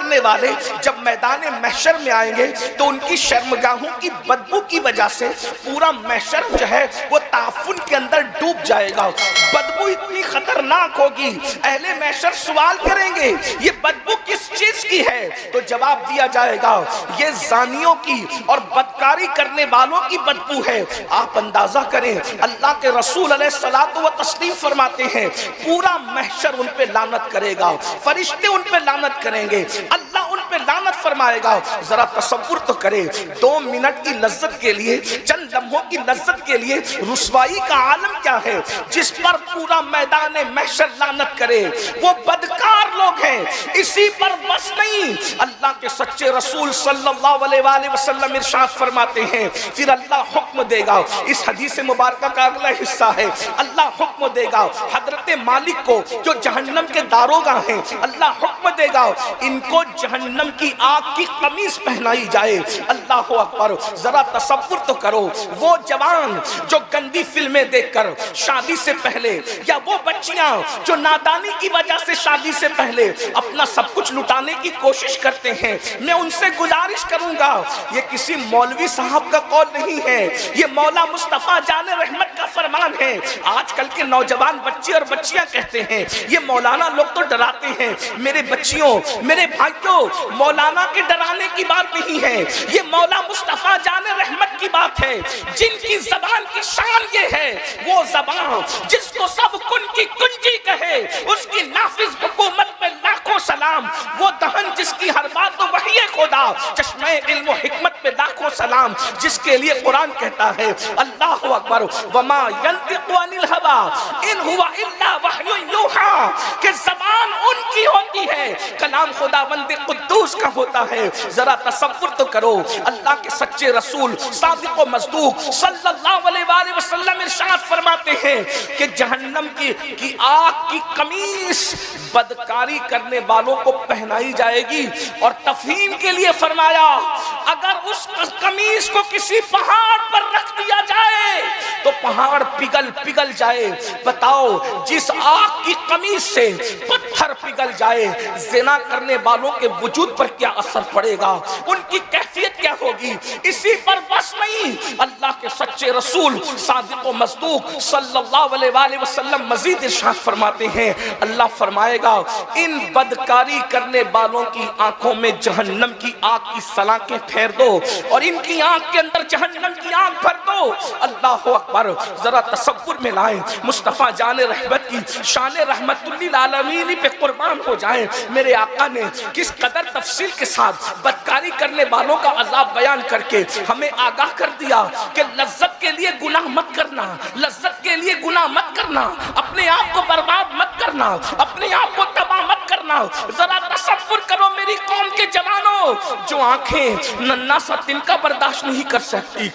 کرنے والے جب میدان محشر میں آئیں گے تو ان کی شرمگاہوں کی بدبو کی وجہ سے پورا محشر جو ہے وہ تعفن کے اندر ڈوب جائے گا. بدبو اتنی خطرناک ہوگی, اہل محشر سوال کریں گے یہ بدبو کس چیز کی ہے؟ تو جواب دیا جائے گا یہ زانیوں کی اور بدکاری کرنے والوں کی بدبو ہے. آپ اندازہ کریں, اللہ کے رسول علیہ الصلوۃ والتسلیم فرماتے ہیں پورا محشر ان پہ لعنت کرے گا, فرشتے ان پہ لعنت کریں گے, اللہ ان پہ لعنت فرمائے گا. ذرا تصور تو کریں, 2 منٹ کی لذت کے لیے, چند لمحوں کی لذت کے لیے رسوائی کا عالم کیا ہے جس پر پورا میدان محشر لعنت کرے. وہ بدکار لوگ ہیں. اسی پر بس نہیں, اللہ کے سچے رسول صلی اللہ علیہ وآلہ وسلم ارشاد فرماتے ہیں پھر اللہ حکم دے گا. اس حدیث مبارکہ کا اگلا حصہ ہے, اللہ حکم دے گا حضرت مالک کو جو جہنم کے داروغہ ہیں, اللہ حکم دے گا ان کو جہنم کی آگ کی قمیص پہنائی جائے. اللہ اکبر. ذرا تصور تو کرو, وہ جوان جو گندی فلمیں دیکھ کر شادی سے پہلے, یا وہ بچیاں جو نادانی کی وجہ سے شادی سے پہلے اپنا سب کچھ لٹانے کی کوشش کرتے ہیں, میں ان سے گزارش کروں گا, یہ کسی مولوی صاحب کا قول نہیں ہے, یہ مولا مصطفیٰ جان رحمت کا فرمان ہے. آج کل کے نوجوان بچے اور بچیاں کہتے ہیں یہ مولانا لوگ تو ڈراتے ہیں. میرے بچیوں, میرے بھائیوں, مولانا کے ڈرانے کی بات نہیں ہے, یہ مولا مصطفیٰ جان رحمت کی بات ہے. جن کی زبان کی شان یہ ہے, وہ زبان جس کو سب کن کی کنجی کہے, اس کی نافذ حکومت میں لاکھوں سلام. وہ دہن جس کی ہر بات تو وحی خدا, چشمہ علم و حکمت پہ لاکھوں سلام, جس کے لیے قرآن کہتا ہے اللہ اکبر وما ينطق عن الهوى ان هو الا وحی یوحی, کہ زبان ان کی ہوتی ہے, کلام خداوند قدوس کا ہوتا ہے. ذرا تصور تو کرو, اللہ کے سچے رسول صادق و مصدوق صلی اللہ علیہ وآلہ وسلم ارشاد فرماتے ہیں کہ جہنم کی آگ کی قمیص بدکاری کرنے والوں کو پہنائی جائے گی. اور تفہیم کے لیے فرمایا اگر اس قمیص کو کسی پہاڑ پر رکھ دیا جائے تو پہاڑ پگھل جائے. بتاؤ جس آگ کی قمیص سے پتھر پگھل جائے, زنا کرنے والوں کے وجود پر کیا اثر پڑے گا, ان کی کیفیت کیا ہوگی. اسی پر بس نہیں, اللہ کے سچے رسول صادق و مصدوق صلی اللہ علیہ وآلہ وسلم مزید ارشاد فرماتے ہیں, اللہ فرمائے گا ان بدکاری کرنے والوں کی آنکھوں میں جہنم کی آگ کی سلاخیں پھیر دو اور ان کی آنکھ کے اندر جہنم کی آگ بھر دو. اللہ اکبر. ذرا تصور میں لائیں, مصطفیٰ جان رحمت کی شان رحمت للعالمین پہ قربان ہو جائیں. میرے آقا نے کس قدر تفصیل کے ساتھ بدکاری کرنے والوں کا عذاب بیان کر کے ہمیں آگاہ کر دیا کہ لذت کے لیے گناہ مت کرنا, لذت کے لیے گناہ مت کرنا, اپنے آپ کو برباد مت کرنا, اپنے آپ کو تباہ مت کرنا. ذرا تصور کرو میری قوم کے جوانوں, جو آنکھیں ننھا سا تنکا برداشت نہیں کر سکتی,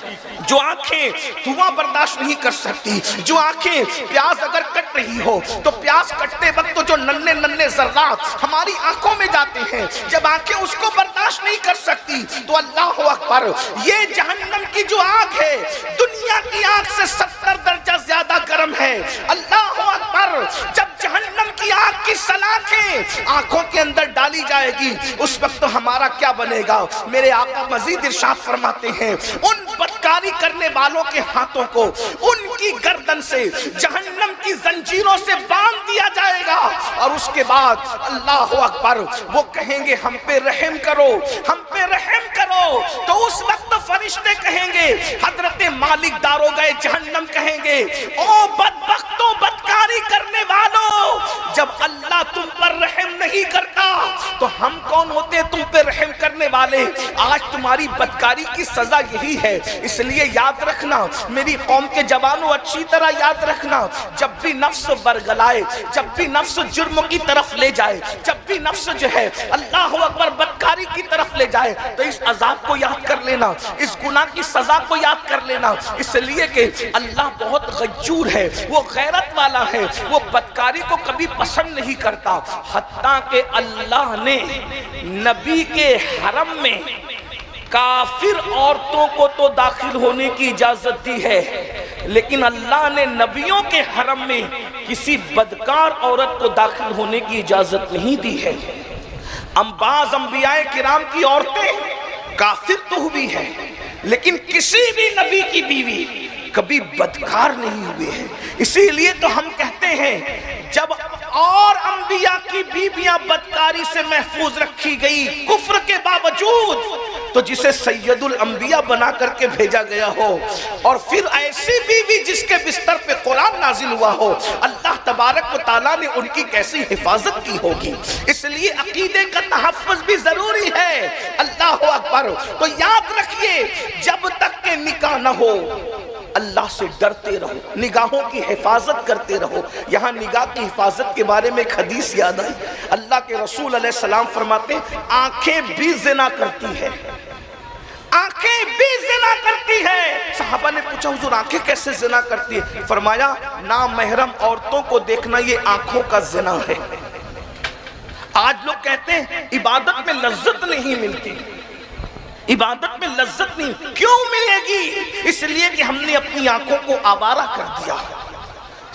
جو آنکھیں دھواں برداشت نہیں کر سکتی, جو آنکھیں پیاز اگر کٹ رہی ہو تو پیاز کٹتے وقت جو ننھے ذرات ہماری آنکھوں میں جاتے ہیں, جب آنکھیں اس کو برداشت نہیں کر سکتی تو اللہ اکبر, یہ جہنم کی جو آگ ہے دنیا کی آگ سے 70 درجہ زیادہ گرم ہے. اللہ اکبر. جب جہنم کی آگ کی سلاخیں آنکھوں کے اندر ڈالی جائے گی اس وقت تو ہمارا کیا بنے گا. میرے آقا مزید ارشاد فرماتے ہیں ان بدکاری کرنے والوں کے ہاتھوں کو ان کی گردن سے جہنم کی زنجیروں سے باندھ دیا جائے گا, اور اس کے بعد اللہ اکبر وہ کہیں گے ہم پہ رحم کرو, ہم پہ رحم کرو. تو اس وقت فرشتے کہیں گے, حضرت مالک داروغہ جہنم کہیں گے او بدبختوں, بدکاری کرنے والوں, جب اللہ تم پر رحم نہیں کرتا تو ہم کون ہوتے تم پہ رحم کرنے والے. آج تمہاری بدکاری کی سزا یہی ہے. اس لیے یاد رکھنا میری قوم کے جوانوں, اچھی طرح یاد رکھنا, جب بھی نفس برگلائے, جب بھی نفس جرم کی طرف لے جائے, جب بھی نفس جو ہے اللہ اکبر بدکاری کی طرف لے جائے تو اس عذاب کو یاد کر لینا, اس گناہ کی سزا کو یاد کر لینا. اس لیے کہ اللہ بہت غیور ہے, وہ غیرت والا ہے, وہ بدکاری کو کبھی پسند نہیں کرتا. حتیٰ کہ اللہ نے نبی کے حرم میں کافر عورتوں کو تو داخل ہونے کی اجازت دی ہے, لیکن اللہ نے نبیوں کے حرم میں کسی بدکار عورت کو داخل ہونے کی اجازت نہیں دی ہے. بعض انبیاء کرام کی عورتیں کافر تو ہوئی ہیں، لیکن کسی بھی نبی کی بیوی کبھی بدکار نہیں ہوئے ہیں۔ اسی لیے تو ہم کہتے ہیں جب اور انبیاء کی بیویاں بدکاری سے محفوظ رکھی گئی کفر کے باوجود، تو جسے سید الانبیاء بنا کر کے بھیجا گیا ہو، اور پھر ایسی بیوی جس کے بستر پہ قرآن نازل ہوا ہو، اللہ تبارک و تعالیٰ نے ان کی کیسی حفاظت کی ہوگی۔ اس لیے عقیدے کا تحفظ بھی ضروری ہے۔ اللہ اکبر۔ تو یاد رکھیے جب تک کہ نکاح نہ ہو اللہ سے ڈرتے رہو، نگاہوں کی حفاظت کرتے رہو۔ یہاں نگاہ کی حفاظت کے بارے میں ایک حدیث یاد آئی۔ اللہ کے رسول علیہ السلام فرماتے ہیں آنکھیں بھی زنا کرتی ہے، آنکھیں بھی زنا کرتی ہے۔ صحابہ نے پوچھا حضور آنکھیں کیسے زنا کرتی ہے؟ فرمایا نامحرم عورتوں کو دیکھنا یہ آنکھوں کا زنا ہے۔ آج لوگ کہتے ہیں عبادت میں لذت نہیں ملتی، عبادت میں لذت نہیں، کیوں ملے گی؟ اس لیے کہ ہم نے اپنی آنکھوں کو آوارہ کر دیا۔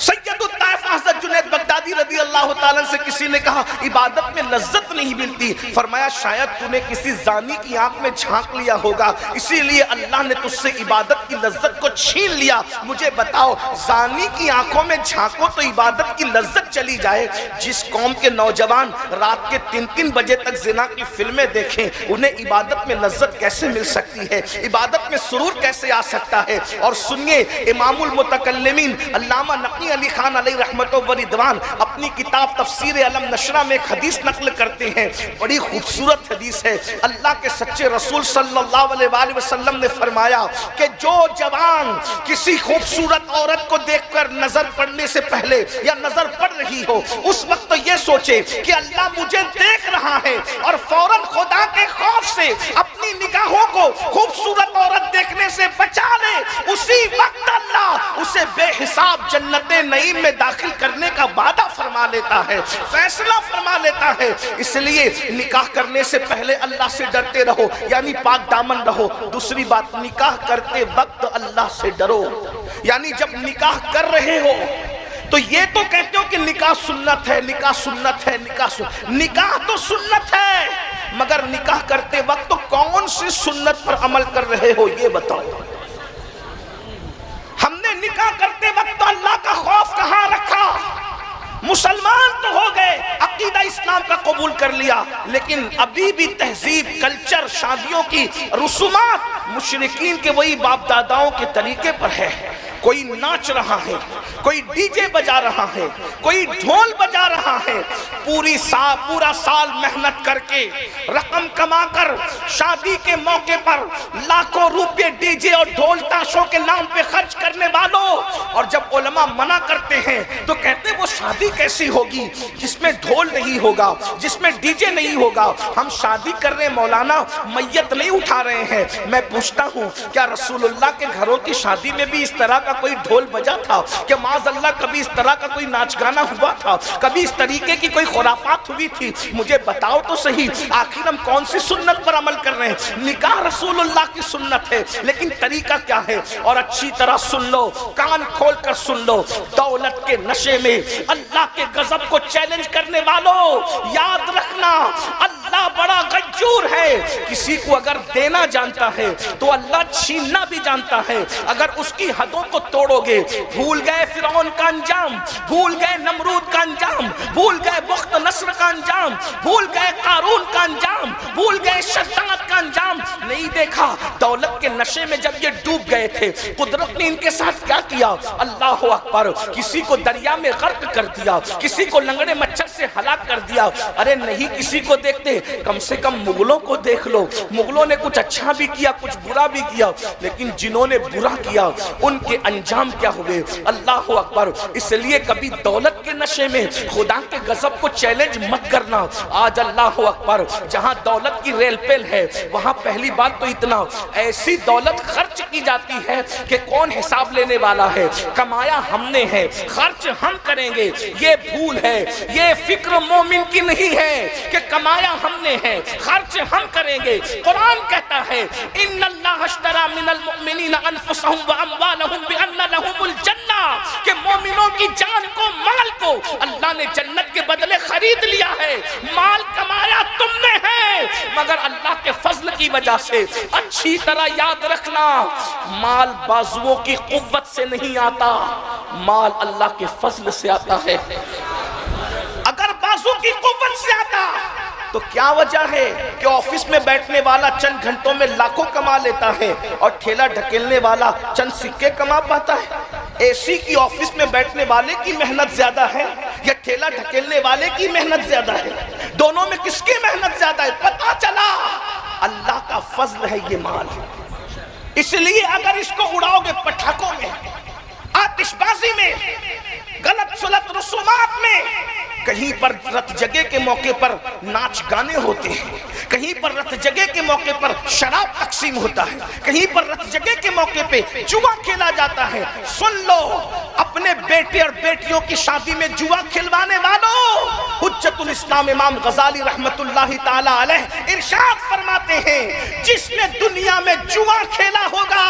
سید الطائف حضرت جنید بغدادی رضی اللہ تعالیٰ سے کسی نے کہا عبادت میں لذت نہیں ملتی، فرمایا شاید تو نے کسی زانی کی آنکھ میں جھانک لیا ہوگا، اسی لیے اللہ نے تجھ سے عبادت کی لذت کو چھین لیا۔ مجھے بتاؤ زانی کی آنکھوں میں جھانکو تو عبادت کی لذت چلی جائے؟ جس قوم کے نوجوان رات کے 3 بجے تک زنا کی فلمیں دیکھیں انہیں عبادت میں لذت کیسے مل سکتی ہے؟ عبادت میں سرور کیسے آ سکتا ہے؟ اور سنیے امام المتکلمین علامہ نقی علی خان علیہ رحمت و رضوان اپنی کتاب تفسیر علم نشرہ میں ایک حدیث نقل کرتے ہیں، بڑی خوبصورت حدیث ہے۔ اللہ کے سچے رسول صلی اللہ علیہ وآلہ وسلم نے فرمایا کہ جو جوان کسی خوبصورت عورت کو دیکھ کر نظر پڑنے سے پہلے یا نظر پڑ رہی ہو اس وقت تو یہ سوچے کہ اللہ مجھے دیکھ رہا ہے، اور فوراً خدا کے خوف سے اپنی نگاہوں کو خوبصورت عورت دیکھنے سے بچا لے، اسی وقت اللہ اسے بے حساب جنت نعیم میں داخل کرنے کا وعدہ فرما لیتا ہے، فیصلہ فرما لیتا ہے۔ اس لیے نکاح کرنے سے پہلے اللہ سے ڈرتے رہو، یعنی پاک دامن رہو۔ دوسری بات نکاح کرتے وقت اللہ سے ڈرو، یعنی جب نکاح کر رہے ہو تو یہ تو کہتے ہو کہ نکاح سنت ہے، نکاح سنت ہے، نکاح تو سنت ہے، مگر نکاح کرتے وقت تو کون سی سنت پر عمل کر رہے ہو یہ بتاؤ۔ ہم نے نکاح کرتے وقت تو اللہ کا خوف کہاں رکھا؟ مسلمان تو ہو گئے، عقیدہ اسلام کا قبول کر لیا، لیکن ابھی بھی تہذیب، کلچر، شادیوں کی رسومات مشرکین کے وہی باپ داداؤں کے طریقے پر ہے۔ کوئی ناچ رہا ہے، کوئی ڈی جے بجا رہا ہے، کوئی ڈھول بجا رہا ہے، پورا سال محنت کر کے رقم کما کر شادی کے موقع پر لاکھوں روپے ڈی جے اور ڈھول تاشوں کے نام پہ خرچ کرنے والوں، اور جب علماء منع کرتے ہیں تو کہتے ہیں وہ شادی کیسی ہوگی جس میں ڈھول نہیں ہوگا، جس میں ڈی جے نہیں ہوگا؟ ہم شادی کر رہے ہیں مولانا، میت نہیں اٹھا رہے ہیں۔ میں پوچھتا ہوں کیا رسول اللہ کے گھروں کی شادی میں بھی اس طرح کا کوئی ڈھول بجا تھا؟ کہ معاذ اللہ کبھی اس طرح کا کوئی ناچ گانا ہوا تھا؟ کبھی اس طریقے کی کوئی خرافات ہوئی تھی؟ مجھے بتاؤ تو صحیح، آخر ہم کون سی سنت پر عمل کر رہے ہیں؟ نکاح رسول اللہ کی سنت ہے، لیکن طریقہ کیا ہے؟ اور اچھی طرح سن لو، کان کھول کر سن لو، دولت کے نشے میں اللہ کے غضب کو چیلنج کرنے والوں یاد رکھنا اللہ بڑا غیور ہے۔ کسی کو اگر دینا جانتا ہے تو اللہ چھیننا بھی جانتا ہے۔ اگر اس کی حدوں کو توڑو گے، بھول گئے فرعون کا انجام، بھول گئے نمرود کا انجام، بھول گئے بخت نصر کا انجام، بھول گئے قارون کا انجام، بھول گئے شداد کا انجام، نہیں دیکھا؟ دولت کے نشے میں جب یہ ڈوب گئے تھے قدرت نے ان کے ساتھ کیا کیا؟ اللہ اکبر، کسی کو دریا میں غرق کر دیا، کسی کو لنگڑے مچھر سے ہلاک کر دیا۔ ارے نہیں کسی کو دیکھتے، کم سے کم مغلوں کو دیکھ لو، مغلوں نے کچھ اچھا بھی کیا کچھ برا بھی کیا، لیکن جنہوں نے برا کیا ان کے انجام کیا ہوئے؟ اللہ اکبر۔ اس لیے کبھی دولت کے نشے میں خدا کے غضب کو چیلنج مت کرنا۔ آج اللہ اکبر جہاں دولت کی ریل پیل ہے وہاں پہلی بات تو اتنا ایسی دولت خرچ کی جاتی ہے کہ کون حساب لینے والا ہے؟ کمایا ہم نے ہے، خرچ ہم کریں گے، یہ بھول ہے، یہ فکر مومن کی نہیں ہے کہ کمایا ہم نے ہے خرچ ہم کریں گے۔ قرآن کہتا ہے ان اللہ اشتری من المؤمنین انفسهم واموالهم بان لهم الجنہ، کہ مومنوں کی جان کو مال کو اللہ نے جنت کے بدلے خرید لیا ہے۔ مال کمایا تم نے مگر اللہ کے فضل کی وجہ سے۔ اچھی طرح یاد رکھنا، مال بازوؤں کی قوت سے نہیں آتا، مال اللہ کے فضل سے آتا ہے۔ اگر بازو کی قوت سے آتا تو کیا وجہ ہے کہ آفس میں بیٹھنے والا چند گھنٹوں میں لاکھوں کما لیتا ہے اور ٹھیلا ڈھکیلنے والا چند سکے کما پاتا ہے؟ اے سی کی آفس میں بیٹھنے والے کی محنت زیادہ ہے یا ٹھیلا ڈھکیلنے والے کی محنت زیادہ ہے؟ دونوں میں کس کی محنت زیادہ ہے؟ پتہ چلا اللہ کا فضل ہے یہ مال۔ اس لیے اگر اس کو اڑاؤ گے پٹاخوں میں، آتش بازی میں، غلط سلط رسومات میں، کہیں پر رت جگہ کے موقع پر ناچ گانے ہوتے ہیں، کہیں پر رت جگہ کے موقع پر شراب تقسیم ہوتا ہے، کہیں پر رت جگہ کے موقع پہ جوا کھیلا جاتا ہے۔ سن لو، اپنے بیٹے اور بیٹیوں کی شادی میں جوا کھلوانے والوں، حجت الاسلام امام غزالی رحمت اللہ تعالی علیہ ارشاد فرماتے ہیں، جس نے دنیا میں جوا کھیلا ہوگا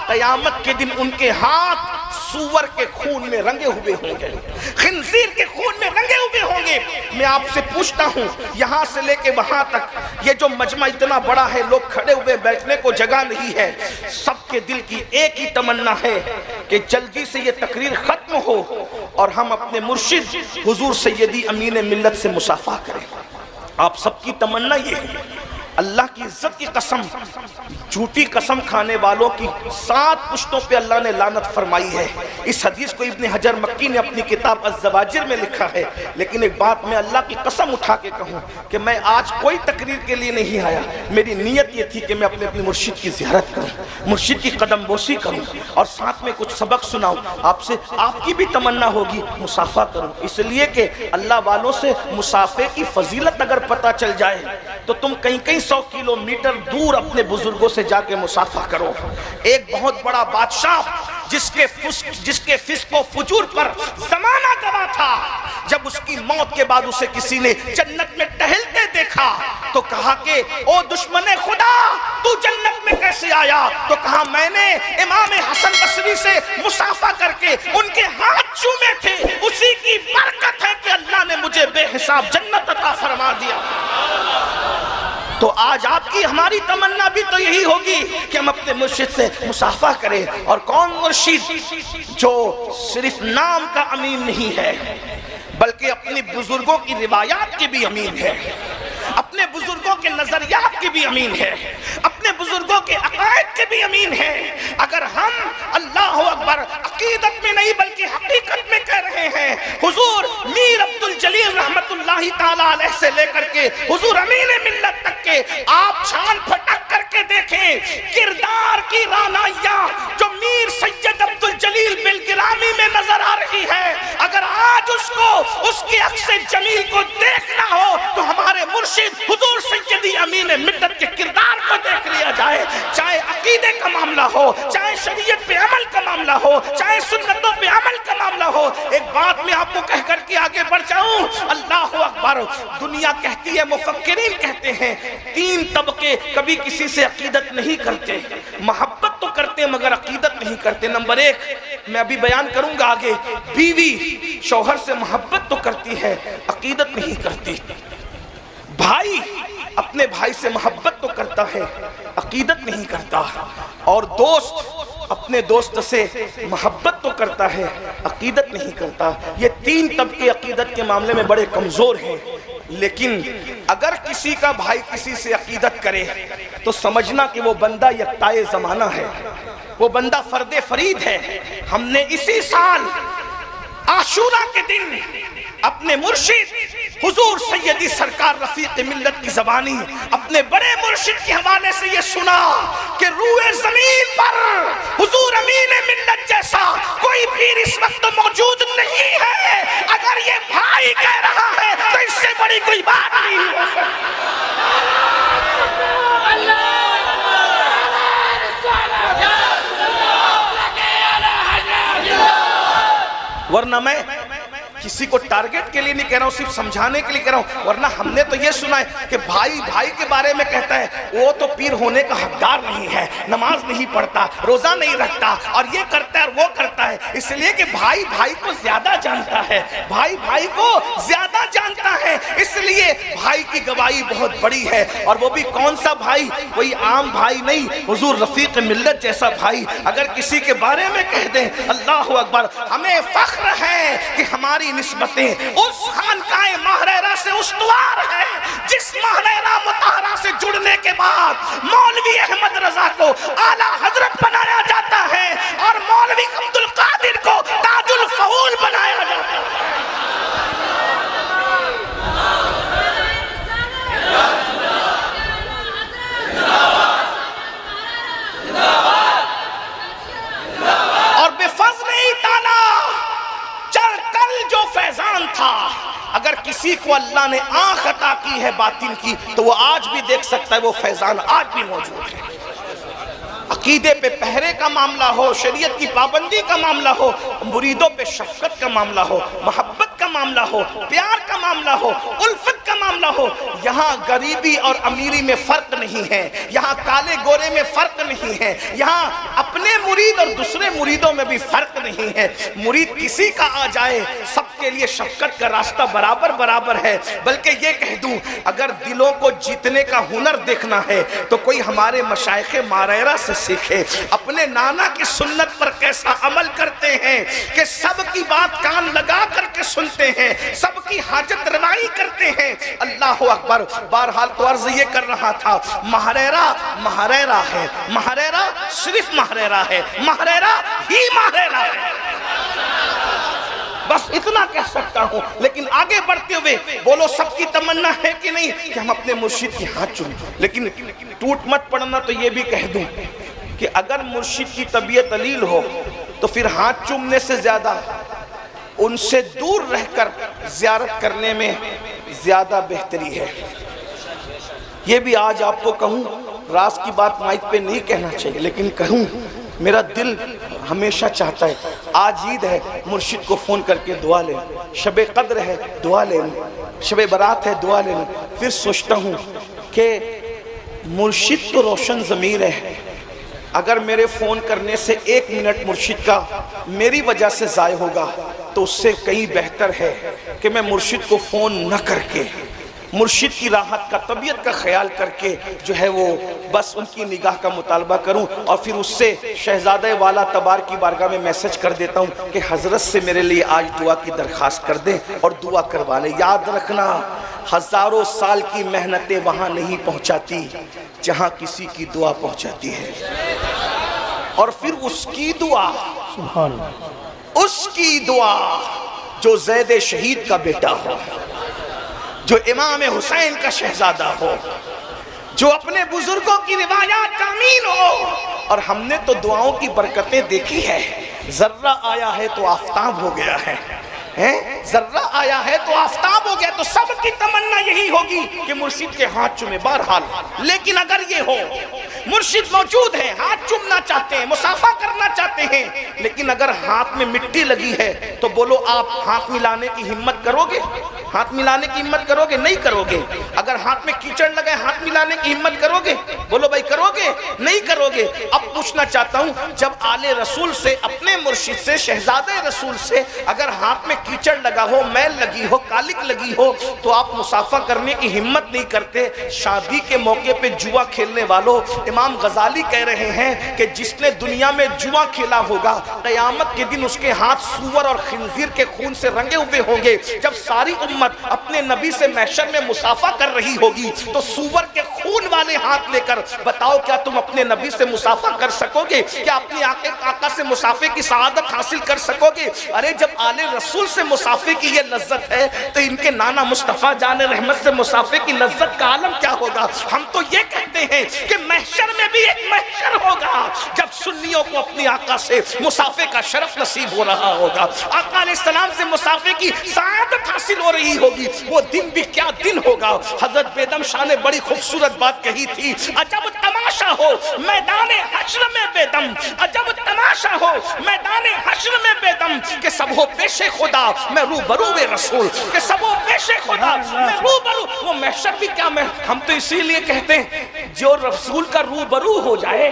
قیامت کے دن ان کے ہاتھ سور کے خون میں رنگے ہوئے ہوں گے، خنزیر کے خون میں رنگے ہوئے ہوں گے۔ میں آپ سے پوچھتا ہوں، یہاں سے لے کے وہاں تک یہ جو مجمع اتنا بڑا ہے، لوگ کھڑے ہوئے بیٹھنے کو جگہ نہیں ہے، سب کے دل کی ایک ہی تمنا ہے کہ جلدی سے یہ تقریر ختم ہو اور ہم اپنے مرشد حضور سیدی امین ملت سے مصافحہ کریں۔ آپ سب کی تمنا یہ ہے۔ اللہ کی عزت کی قسم، جھوٹی قسم کھانے والوں کی 7 پشتوں پہ اللہ نے لعنت فرمائی ہے۔ اس حدیث کو ابن حجر مکی نے اپنی کتاب الزواجر میں لکھا ہے۔ لیکن ایک بات میں اللہ کی قسم اٹھا کے کہوں کہ میں آج کوئی تقریر کے لیے نہیں آیا، میری نیت یہ تھی کہ میں اپنے مرشد کی زیارت کروں، مرشد کی قدم بوسی کروں اور ساتھ میں کچھ سبق سناؤں۔ آپ سے آپ کی بھی تمنا ہوگی مصافحہ کروں، اس لیے کہ اللہ والوں سے مصافحے کی فضیلت اگر پتہ چل جائے تو تم کہیں 100 کلومیٹر دور اپنے بزرگوں سے جا کے مصافحہ کرو۔ ایک بہت بڑا بادشاہ جس کے فسق و فجور پر زمانہ گواہ تھا، جب اس کی موت کے بعد اسے کسی نے جنت میں ٹہلتے دیکھا تو کہا کہ او دشمن خدا، تو جنت میں کیسے آیا؟ تو کہا میں نے امام حسن بصری سے مصافحہ کر کے ان کے ہاتھ چومے تھے، اسی کی برکت ہے کہ اللہ نے مجھے بے حساب جنت عطا فرما دیا۔ تو آج آپ کی ہماری تمنا بھی تو یہی ہوگی کہ ہم اپنے مرشد سے مصافحہ کریں۔ اور کون مرشد جو صرف نام کا امین نہیں ہے بلکہ اپنی بزرگوں کی روایات کی بھی امین ہے، اپنے بزرگوں کے نظریات کی بھی امین ہے، اپنے بزرگوں کے عقائد کے بھی امین ہے۔ اگر ہم اللہ اکبر عقیدت میں نہیں بلکہ حقیقت میں کہہ رہے ہیں، حضور میر عبد الجلیل رحمت اللہ تعالی علیہ سے لے کر کے حضور امین ملت تک کے آپ چھان پھٹک کر کے دیکھیں کردار کی رانائیاں جو میر سید عبد الجلیل بالگرامی میں نظر آ رہی ہے، اگر آج اس کے عکس جمیل کو دیکھنا ہو تو ہمارے مرشد حضور سیدی امین ملت کے کردار کو دیکھ لیا جائے۔ چاہے عقیدے کا معاملہ ہو، چاہے شریعت پہ عمل کا معاملہ ہو، چاہے سنتوں پہ عمل کا معاملہ ہو۔ ایک بات میں آپ کو کہہ کر کے آگے بڑھ جاؤں، اللہ اکبر، دنیا کہتی ہے، مفکرین کہتے ہیں، 3 طبقے کبھی کسی سے عقیدت نہیں کرتے، محبت تو کرتے مگر عقیدت نہیں کرتے۔ نمبر 1 میں ابھی بیان کروں گا آگے، بیوی شوہر سے محبت تو کرتی ہے، عقیدت نہیں کرتی۔ بھائی اپنے بھائی سے محبت تو کرتا ہے، عقیدت نہیں کرتا۔ اور دوست اپنے دوست سے محبت تو کرتا ہے، عقیدت نہیں کرتا۔ یہ 3 طبقے عقیدت کے معاملے میں بڑے کمزور ہیں۔ لیکن اگر کسی کا بھائی کسی سے عقیدت کرے تو سمجھنا کہ وہ بندہ یکتائے زمانہ ہے، وہ بندہ فرد فرید ہے۔ ہم نے اسی سال عاشورہ کے دن اپنے مرشد حضور سیدی سرکار رفیق ملت کی زبانی اپنے بڑے مرشد کے حوالے سے یہ سنا کہ روئے زمین پر حضور امین ملت جیسا کوئی پیر اس وقت موجود نہیں ہے۔ اگر یہ بھائی کہہ رہا ہے تو اس سے بڑی کوئی بات نہیں ہو سکتی۔ ورنہ میں کسی کو ٹارگٹ کے لیے نہیں کہہ رہا ہوں، صرف سمجھانے کے لیے کہہ رہا ہوں۔ ورنہ ہم نے تو یہ سنا ہے کہ بھائی بھائی کے بارے میں کہتا ہے وہ تو پیر ہونے کا حقدار نہیں ہے، نماز نہیں پڑھتا، روزہ نہیں رکھتا، اور یہ کرتا ہے اور وہ کرتا ہے، اس لیے کہ بھائی بھائی کو زیادہ جانتا ہے، بھائی بھائی کو زیادہ زیادہ جانتا ہے، اس لیے بھائی کی گواہی بہت بڑی ہے۔ اور وہ بھی کون سا بھائی؟ کوئی عام بھائی نہیں، حضور رفیق ملت جیسا بھائی اگر کسی کے بارے میں کہہ دیں اللہ اکبر، ہمیں فخر ہے کہ ہماری نسبتیں اس خانقاہ ماہریرہ سے استوار ہے جس ماہریرہ مطہرہ سے جڑنے کے بعد مولوی احمد رضا کو اعلیٰ حضرت بنایا جاتا ہے اور مولوی عبدالقادر کو تاج الفہول بنایا جاتا ہے۔ اور بفضل تعالی کل جو فیضان تھا، اگر کسی کو اللہ نے آنکھ عطا کی ہے باطن کی تو وہ آج بھی دیکھ سکتا ہے، وہ فیضان آج بھی موجود ہے۔ عقیدے پہ پہرے کا معاملہ ہو، شریعت کی پابندی کا معاملہ ہو، مریدوں پہ شفقت کا معاملہ ہو، محبت کا معاملہ ہو، پیار کا معاملہ ہو، الفت کا معاملہ ہو، یہاں غریبی اور امیری میں فرق نہیں ہے، یہاں کالے گورے میں فرق نہیں ہے، یہاں اپنے مرید اور دوسرے مریدوں میں بھی فرق نہیں ہے۔ مرید کسی کا آ جائے سب کے لیے شفقت کا راستہ برابر برابر ہے۔ بلکہ یہ کہہ دوں، اگر دلوں کو جیتنے کا ہنر دیکھنا ہے تو کوئی ہمارے مشائخ ماہریرہ سے سیکھے، اپنے نانا کی سنت پر کیسا عمل کرتے ہیں کہ سب کی بات کان لگا کر کے سنتے ہیں، سب کی حاجت روائی کرتے ہیں۔ اللہ اکبر۔ بہرحال تو عرض یہ کر رہا تھا، ماہریرہ ماہریرہ ہے، ماہریرہ صرف ماہریرہ ہے، ماہریرہ ہی ماہریرہ ہے۔ بس اتنا کہہ سکتا ہوں، لیکن آگے بڑھتے ہوئے بولو سب کی تمنا ہے کہ نہیں کہ ہم اپنے مرشد کی ہاتھ چومیں، لیکن ٹوٹ مت پڑنا تو یہ بھی کہہ دوں کہ اگر مرشد کی طبیعت علیل ہو تو پھر ہاتھ چومنے سے زیادہ ان سے دور رہ کر زیارت کرنے میں زیادہ بہتری ہے۔ یہ بھی آج آپ کو کہوں، راز کی بات مائک پہ نہیں کہنا چاہیے لیکن کہوں، میرا دل ہمیشہ چاہتا ہے آج عید ہے، مرشد کو فون کر کے دعا لیں، شب قدر ہے دعا لیں، شب برات ہے دعا لیں۔ پھر سوچتا ہوں کہ مرشد تو روشن ضمیر ہے، اگر میرے فون کرنے سے 1 منٹ مرشد کا میری وجہ سے ضائع ہوگا تو اس سے کہیں بہتر ہے کہ میں مرشد کو فون نہ کر کے مرشد کی راحت کا، طبیعت کا خیال کر کے جو ہے وہ بس ان کی نگاہ کا مطالبہ کروں، اور پھر اس سے شہزادہ والا تبار کی بارگاہ میں میسج کر دیتا ہوں کہ حضرت سے میرے لیے آج دعا کی درخواست کر دیں اور دعا کروا لیں۔ یاد رکھنا، ہزاروں سال کی محنتیں وہاں نہیں پہنچاتی جہاں کسی کی دعا پہنچاتی ہے، اور پھر اس کی دعا، سبحان اللہ، اس کی دعا جو زید شہید کا بیٹا ہو، جو امام حسین کا شہزادہ ہو، جو اپنے بزرگوں کی روایات کا امین ہو۔ اور ہم نے تو دعاؤں کی برکتیں دیکھی ہے، ذرہ آیا ہے تو آفتاب ہو گیا ہے، ذرہ آیا ہے تو آفتاب ہو گیا، تو سب کی تمنا یہی ہوگی کہ مرشد کے ہاتھ چومیں۔ بہرحال لیکن اگر یہ ہو مرشد موجود ہے، ہاتھ چومنا چاہتے ہیں، مصافحہ کرنا چاہتے ہیں، لیکن اگر ہاتھ میں مٹی لگی ہے تو بولو آپ ہاتھ ملانے کی ہمت کرو گے؟ ہاتھ ملانے کی ہمت کرو گے؟ نہیں کرو گے۔ اگر ہاتھ میں کیچڑ لگے ہاتھ ملانے کی ہمت کرو گے؟ بولو بھائی کرو گے؟ نہیں کرو گے۔ اب پوچھنا چاہتا ہوں، جب آل رسول سے، اپنے مرشد سے، شہزادہ رسول سے اگر ہاتھ میں کیچڑ لگا ہو، میل لگی ہو، کالک لگی ہو تو آپ مصافحہ کرنے کی ہمت نہیں کرتے؟ شادی کے موقع پہ جوا کھیلنے والوں، امام غزالی کہہ رہے ہیں کہ جس نے دنیا میں جوا کھیلا ہوگا قیامت کے دن اس کے ہاتھ سور اور خنزیر کے خون سے رنگے ہوئے ہوں گے۔ جب ساری امت اپنے نبی سے محشر میں مصافحہ کر رہی ہوگی تو سور کے خون والے ہاتھ لے کر بتاؤ کیا تم اپنے نبی سے مصافحہ کر سکو گے؟ کیا اپنے آقا سے مصافحے کی سعادت حاصل کر سکو گے؟ ارے جب آل رسول سے مصافحے کی یہ لذت ہے تو ان کے نانا مصطفیٰ جان رحمت سے مصافحے کی لذت کا عالم کیا ہوگا؟ ہم تو یہ کہتے ہیں کہ محشر میں بھی ایک محشر ہوگا جب سنیوں کو اپنی آقا سے مصافحے کا شرف نصیب ہو رہا ہوگا، آقا علیہ السلام سے مصافحے کی سعادت حاصل ہو رہی ہوگی۔ وہ دن بھی کیا دن ہوگا۔ حضرت بیدم شاہ نے بڑی خوبصورت بات کہی تھی، عجب تماشا ہو میدان حشر میں بیدم، عجب تماشا ہو میدان حشر میں بیدم، کہ سب ہو پیش خدا میں روبرو رسول، کہ سب ہو پیش خدا میں روبرو۔ وہ محشر بھی کیا، ہم تو اسی لیے کہتے ہیں جو رسول کا روبرو ہو جائے،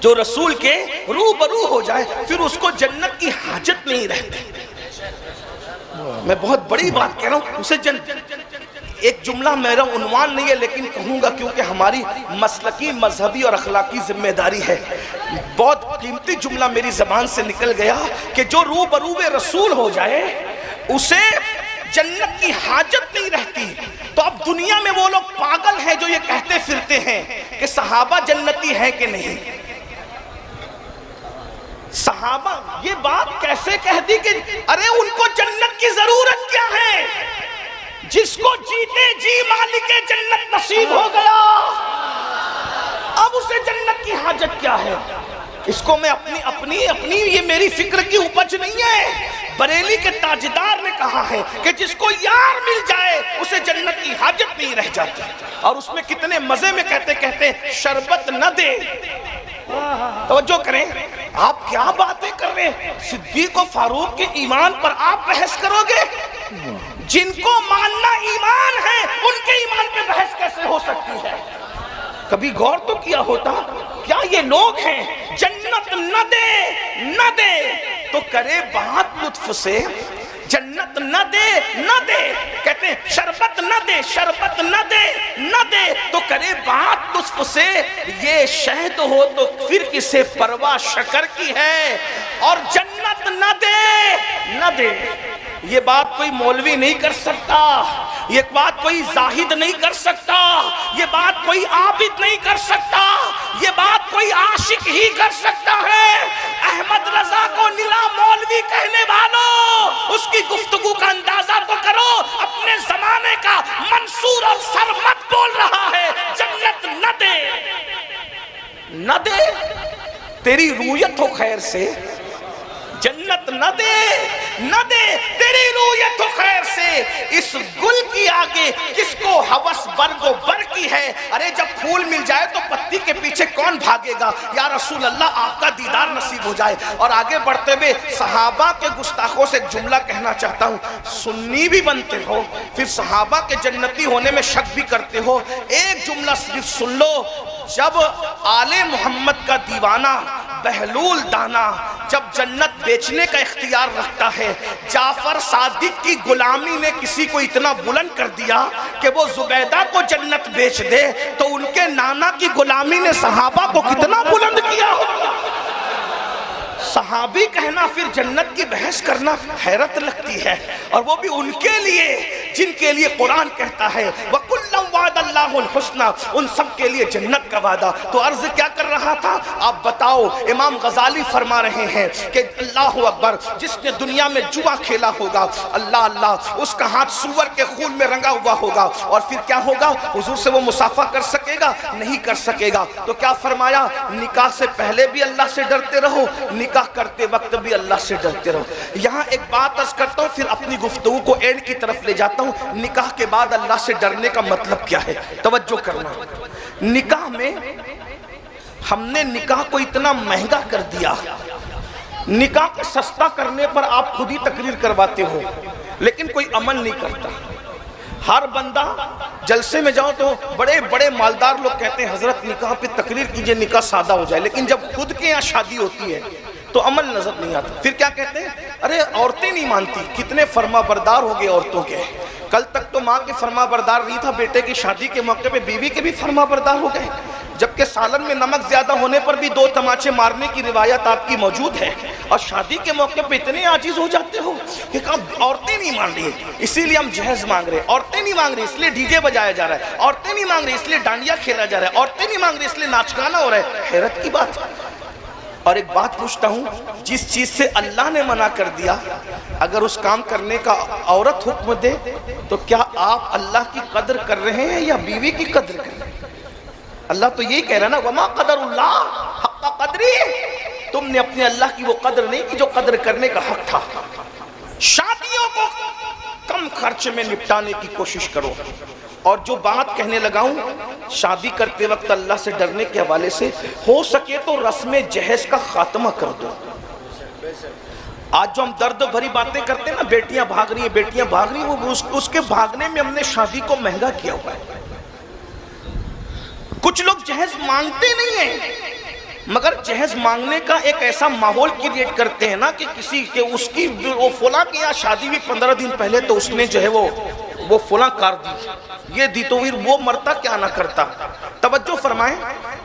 جو رسول کے روبرو ہو جائے پھر اس کو جنت کی حاجت نہیں رہتی۔ میں بہت بڑی بات کہہ رہا ہوں. اسے ایک جملہ میرا عنوان نہیں ہے لیکن کہوں گا کیونکہ ہماری مسلکی مذہبی اور اخلاقی ذمہ داری ہے. بہت قیمتی جملہ میری زبان سے نکل گیا کہ جو روبرو رسول ہو جائے اسے جنت کی حاجت نہیں رہتی. تو اب دنیا میں وہ لوگ پاگل ہیں جو یہ کہتے پھرتے ہیں کہ صحابہ جنتی ہے کہ نہیں. صحابہ یہ بات کیسے کہہ دی کہ ارے ان کو جنت کی ضرورت کیا ہے؟ جس کو جیتے جی مالک جنت نصیب ہو گیا اب اسے جنت کی حاجت کیا ہے؟ اس کو میں اپنی یہ میری فکر کی اپج نہیں ہے. بریلی کے تاجدار نے کہا ہے کہ جس کو یار مل جائے اسے جنت کی حاجت نہیں رہ جاتی. اور اس میں کتنے مزے میں کہتے شربت نہ دے. توجہ کریں, آپ کیا باتیں کر رہے ہیں؟ صدیق و فاروق کے ایمان پر آپ بحث کرو گے؟ جن کو ماننا ایمان ہے ان کے ایمان پہ بحث کیسے ہو سکتی ہے؟ کبھی غور تو کیا ہوتا کیا یہ لوگ ہیں جنت نہ دے تو کرے بات لطف سے, جنت نہ دے کہتے ہیں شربت نہ دے تو کرے بات لطف سے. یہ شہد ہو تو پھر کسے پرواہ شکر کی ہے, اور جنت نہ دے یہ بات کوئی مولوی نہیں کر سکتا, یہ بات کوئی زاہد نہیں کر سکتا, یہ بات کوئی عابد نہیں کر سکتا, یہ بات کوئی عاشق ہی کر سکتا ہے. احمد رضا کو نلا مولوی کہنے والوں, اس کی گفتگو کا اندازہ تو کرو. اپنے زمانے کا منصور اور سرمت بول رہا ہے جنت نہ دے تیری رویت ہو خیر سے, جنت نہ دے تیری رویت و خیر سے. اس گل کی آگے کس کو ہوس برگ و بر کی ہے؟ ارے جب پھول مل جائے تو پتی کے پیچھے کون بھاگے گا؟ یا رسول اللہ آپ کا دیدار نصیب ہو جائے. اور آگے بڑھتے ہوئے صحابہ کے گستاخوں سے ایک جملہ کہنا چاہتا ہوں. سنی بھی بنتے ہو پھر صحابہ کے جنتی ہونے میں شک بھی کرتے ہو. ایک جملہ صرف سن لو, جب آل محمد کا دیوانہ بہلول دانا جب جنت بیچنے کا اختیار رکھتا ہے, جعفر صادق کی غلامی نے کسی کو اتنا بلند کر دیا کہ وہ زبیدہ کو جنت بیچ دے, تو ان کے نانا کی غلامی نے صحابہ کو کتنا بلند کیا. صحابی کہنا پھر جنت کی بحث کرنا حیرت لگتی ہے, اور وہ بھی ان کے لیے جن کے لیے قرآن کہتا ہے وَكُلًّا وَعَدَ اللَّهُ الْحُسْنَى, ان سب کے لیے جنت کا وعدہ. تو عرض کیا کر رہا تھا آپ بتاؤ. امام غزالی فرما رہے ہیں کہ اللہ اکبر, جس نے دنیا میں جوا کھیلا ہوگا اللہ اس کا ہاتھ سور کے خون میں رنگا ہوا ہوگا, اور پھر کیا ہوگا؟ حضور سے وہ مصافحہ کر سکے گا؟ نہیں کر سکے گا. تو کیا فرمایا؟ نکاح سے پہلے بھی اللہ سے ڈرتے رہو, نکاح کرتے وقت بھی اللہ سے ڈرتے رہو. یہاں ایک بات عرض کرتا ہوں, پھر اپنی گفتگو کو اینڈ کی طرف لے جاتا ہوں. نکاح کے بعد اللہ سے ڈرنے کا مطلب کیا ہے؟ توجہ کرنا. نکاح میں ہم نے نکاح کو اتنا مہنگا کر دیا, نکاح کو سستا کرنے پر آپ خود ہی تقریر کرواتے ہو لیکن کوئی عمل نہیں کرتا. ہر بندہ جلسے میں جاؤ تو بڑے بڑے مالدار لوگ کہتے ہیں حضرت نکاح پہ تقریر کیجئے نکاح سادہ ہو جائے, لیکن جب خود کے یہاں شادی ہوتی ہے تو عمل نظر نہیں آتا. پھر کیا کہتے ہیں؟ ارے عورتیں نہیں مانتی. کتنے فرما بردار ہو گئے عورتوں کے. کل تک تو ماں کے فرما بردار نہیں تھا, بیٹے کی شادی کے موقع پہ بیوی کے بھی فرما بردار ہو گئے. جبکہ سالن میں نمک زیادہ ہونے پر بھی 2 تماچے مارنے کی روایت آپ کی موجود ہے, اور شادی کے موقع پہ اتنے عاجز ہو جاتے ہو کہ عورتیں نہیں مان رہی اسی لیے ہم جہیز مانگ رہے, عورتیں نہیں مانگ رہی اس لیے ڈی جے بجایا جا رہا ہے, عورتیں نہیں مانگ رہی اس لیے ڈانڈیا کھیلا جا رہا ہے, عورتیں نہیں مانگ رہی اس لیے ناچ گانا ہو رہا ہے. حیرت کی بات. اور ایک بات پوچھتا ہوں, جس چیز سے اللہ نے منع کر دیا اگر اس کام کرنے کا عورت حکم دے تو کیا آپ اللہ کی قدر کر رہے ہیں یا بیوی کی قدر کر رہے ہیں؟ اللہ تو یہی کہہ رہا ہے نا وما قدر اللہ حق قدری. تم نے اپنے اللہ کی وہ قدر نہیں کی جو قدر کرنے کا حق تھا. شادیوں کو کم خرچ میں نپٹانے کی کوشش کرو. اور جو بات کہنے لگا ہوں شادی کرتے وقت اللہ سے ڈرنے کے حوالے سے, ہو سکے تو رسم جہیز کا خاتمہ کر دو. آج جو ہم درد بھری باتیں کرتے ہیں نا, بیٹیاں بھاگ رہی ہیں, وہ اس کے بھاگنے میں ہم نے شادی کو مہنگا کیا ہوا ہے. کچھ لوگ جہیز مانگتے نہیں ہیں مگر جہیز مانگنے کا ایک ایسا ماحول کریٹ کرتے ہیں نا کہ کسی کے اس کی وہ فلاں کی یا شادی بھی 15 دن پہلے تو اس نے جو ہے وہ فلاں کار دی، یہ دی، تو پھر وہ مرتا کیا نہ کرتا۔ توجہ فرمائیں،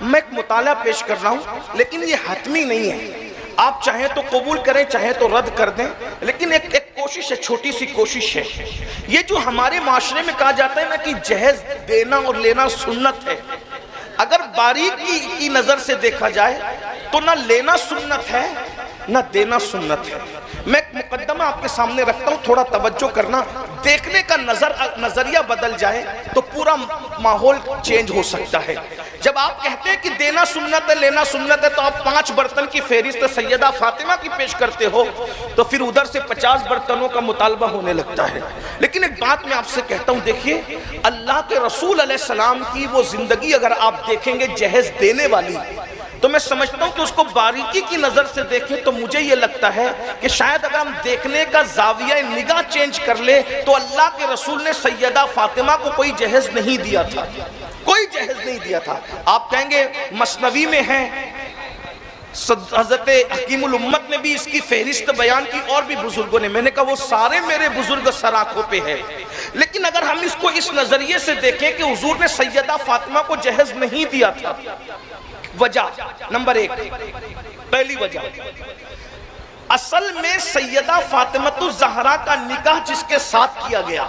میں ایک مطالعہ پیش کر رہا ہوں لیکن یہ حتمی نہیں ہے، آپ چاہیں تو قبول کریں چاہیں تو رد کر دیں، لیکن ایک کوشش ہے، چھوٹی سی کوشش ہے۔ یہ جو ہمارے معاشرے میں کہا جاتا ہے نا کہ جہیز دینا اور لینا سنت ہے، اگر باریکی کی نظر سے دیکھا جائے تو نہ لینا سنت ہے نہ دینا سنت ہے۔ میں ایک مقدمہ آپ کے سامنے رکھتا ہوں، تھوڑا توجہ کرنا، دیکھنے کا نظریہ بدل جائے تو پورا ماحول چینج ہو سکتا ہے۔ جب آپ کہتے ہیں کہ دینا سنت ہے لینا سنت ہے تو آپ 5 برتن کی فہرست سیدہ فاطمہ کی پیش کرتے ہو تو پھر ادھر سے 50 برتنوں کا مطالبہ ہونے لگتا ہے۔ لیکن ایک بات میں آپ سے کہتا ہوں، دیکھیے اللہ کے رسول علیہ السلام کی وہ زندگی اگر آپ دیکھیں گے جہیز دینے والی، تو میں سمجھتا ہوں کہ اس کو باریکی کی نظر سے دیکھیں تو مجھے یہ لگتا ہے کہ شاید اگر ہم دیکھنے کا زاویہ نگاہ چینج کر لے تو اللہ کے رسول نے سیدہ فاطمہ کو کوئی جہیز نہیں دیا تھا، کوئی جہیز نہیں دیا تھا۔ آپ کہیں گے مثنوی میں ہیں، حضرت حکیم الامت نے بھی اس کی فہرست بیان کی اور بھی بزرگوں نے، میں نے کہا وہ سارے میرے بزرگ سر آنکھوں پہ ہے، لیکن اگر ہم اس کو اس نظریے سے دیکھیں کہ حضور نے سیدہ فاطمہ کو جہیز نہیں دیا تھا، وجہ نمبر 1، پہلی وجہ، اصل میں سیدہ فاطمہ الزہرا کا نکاح جس کے ساتھ کیا گیا،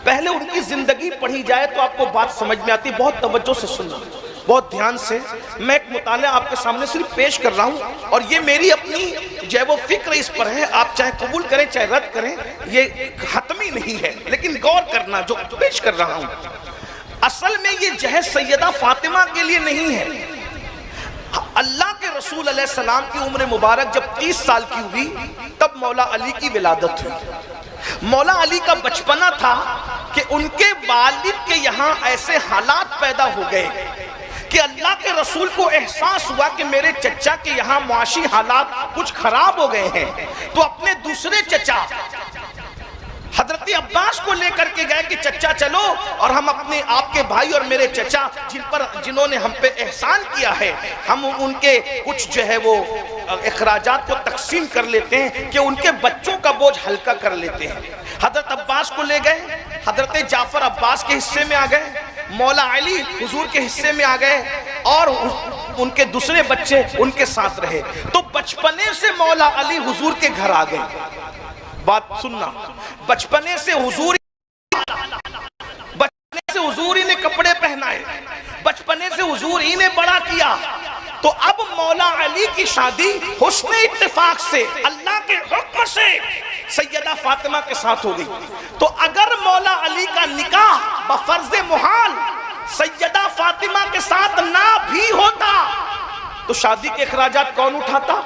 پہلے ان کی زندگی پڑھی جائے تو آپ کو بات سمجھ میں آتی، بہت توجہ سے سننا، بہت دھیان سے۔ میں ایک مطالعہ آپ کے سامنے صرف پیش کر رہا ہوں اور یہ میری اپنی جو ہے وہ فکر اس پر ہے، آپ چاہے قبول کریں چاہے رد کریں، یہ حتمی نہیں ہے، لیکن غور کرنا جو پیش کر رہا ہوں۔ اصل میں یہ جہیز سیدہ فاطمہ کے لیے نہیں ہے، اللہ کے رسول علیہ السلام کی عمر مبارک جب 30 سال کی ہوئی تب مولا علی کی ولادت ہوئی۔ مولا علی کا بچپنا تھا کہ ان کے والد کے یہاں ایسے حالات پیدا ہو گئے کہ اللہ کے رسول کو احساس ہوا کہ میرے چچا کے یہاں معاشی حالات کچھ خراب ہو گئے ہیں، تو اپنے دوسرے چچا حضرت عباس کو لے کر کے گئے کہ چچا چلو اور ہم اپنے آپ کے بھائی اور میرے چچا جنہوں نے ہم پہ احسان کیا ہے، ہم ان کے کچھ جو ہے وہ اخراجات کو تقسیم کر لیتے ہیں کہ ان کے بچوں کا بوجھ ہلکا کر لیتے ہیں۔ حضرت عباس کو لے گئے، حضرت جعفر عباس کے حصے میں آ گئے، مولا علی حضور کے حصے میں آ گئے اور ان کے دوسرے بچے ان کے ساتھ رہے، تو بچپنے سے مولا علی حضور کے گھر آ گئے۔ بات سننا، بچپنے سے حضور ہی نے کپڑے پہنائے، بچپنے سے حضور ہی نے بڑا کیا، تو اب مولا علی کی شادی حسن اتفاق سے اللہ کے حکم سے سیدہ فاطمہ کے ساتھ ہو گئی۔ تو اگر مولا علی کا نکاح بفرض محال سیدہ فاطمہ کے ساتھ نہ بھی ہوتا تو شادی کے اخراجات کون اٹھاتا؟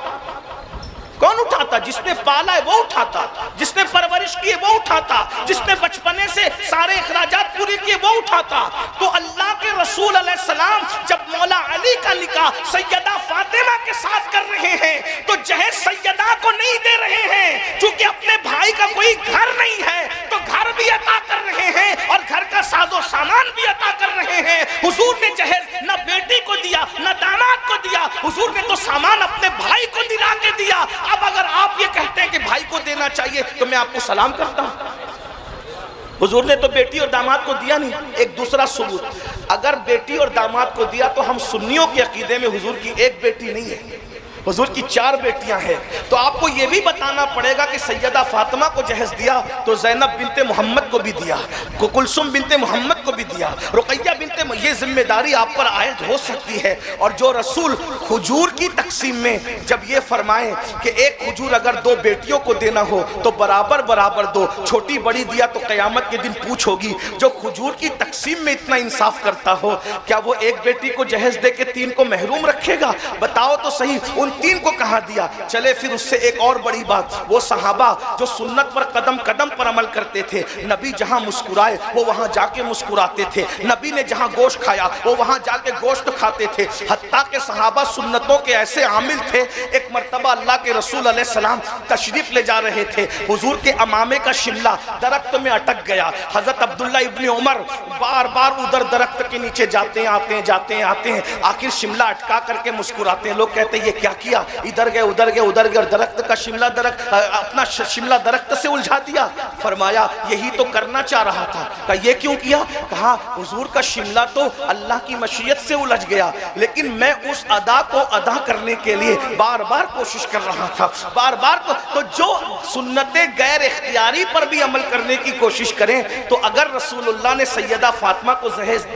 کون اٹھاتا؟ جس نے پالا ہے وہ اٹھاتا، جس نے پرورش کی ہے وہ اٹھاتا، جس نے بچپنے سے سارے اخراجات پوری کیے وہ اٹھاتا۔ تو اللہ کے رسول علیہ السلام جب مولا علی کا نکاح سیدہ فاطمہ کے ساتھ کر رہے ہیں تو جہیز سیدہ کو نہیں دے رہے ہیں، چونکہ اپنے بھائی کا کوئی گھر نہیں ہے تو گھر بھی عطا کر رہے ہیں اور گھر کا ساز و سامان بھی عطا کر رہے ہیں۔ حضور نے جہیز نہ بیٹی کو دیا نہ داماد کو دیا، حضور نے تو سامان اپنے بھائی کو دلا کے دیا۔ اب اگر آپ یہ کہتے ہیں کہ بھائی کو دینا چاہیے تو میں آپ کو سلام کرتا ہوں۔ حضور نے تو بیٹی اور داماد کو دیا نہیں۔ ایک دوسرا ثبوت، اگر بیٹی اور داماد کو دیا تو ہم سنیوں کے عقیدے میں حضور کی ایک بیٹی نہیں ہے، حضور کی 4 بیٹیاں ہیں۔ تو آپ کو یہ بھی بتانا پڑے گا کہ سیدہ فاطمہ کو جہیز دیا تو زینب بنت محمد کو بھی دیا، کلثوم بنت محمد کو بھی دیا، رقیہ بنت، یہ ذمہ داری آپ پر عائد ہو سکتی ہے۔ اور جو رسول کھجور کی تقسیم میں جب یہ فرمائے کہ ایک کھجور اگر 2 بیٹیوں کو دینا ہو تو برابر برابر دو، چھوٹی بڑی دیا تو قیامت کے دن پوچھ ہوگی، جو کھجور کی تقسیم میں اتنا انصاف کرتا ہو کیا وہ ایک بیٹی کو جہیز دے کے 3 کو محروم رکھے گا؟ بتاؤ تو صحیح، ان 3 کو کہاں دیا؟ چلے پھر اس سے ایک اور بڑی بات، وہ صحابہ جو سنت پر قدم قدم پر عمل کرتے تھے، نبی جہاں مسکرائے وہ وہاں جا کے مسکراتے تھے، نبی نے جہاں گوشت گوشت کھایا، وہ وہاں جا کے گوشت کھاتے تھے، حتیٰ کہ صحابہ سنتوں کے ایسے عامل تھے۔ ایک مرتبہ اللہ کے رسول علیہ السلام تشریف لے جا رہے تھے، حضور کے امامے کا شملہ درخت میں اٹک گیا۔ حضرت عبداللہ ابن عمر بار بار ادھر درخت کے نیچے جاتے ہیں آتے ہیں، آخر شملہ اٹکا کر کے مسکراتے ہیں۔ لوگ کہتے ہیں یہ کیا کیا، ادھر گئے ادھر گئے ادھر گئے، درخت کا شملہ اپنا شملہ درخت سے الجھا دیا۔ فرمایا یہی تو کرنا چاہ رہا تھا۔ کہا یہ کیوں کیا؟ کہا حضور کا شملہ تو اللہ کی مشیت سے الجھ گیا، لیکن میں اس ادا کو ادا کرنے کے لیے بار بار کوشش کر رہا تھا، بار بار تو جو سنت غیر اختیاری پر بھی عمل کرنے کی کوشش کریں، تو اگر رسول اللہ نے سیدہ فاطمہ کو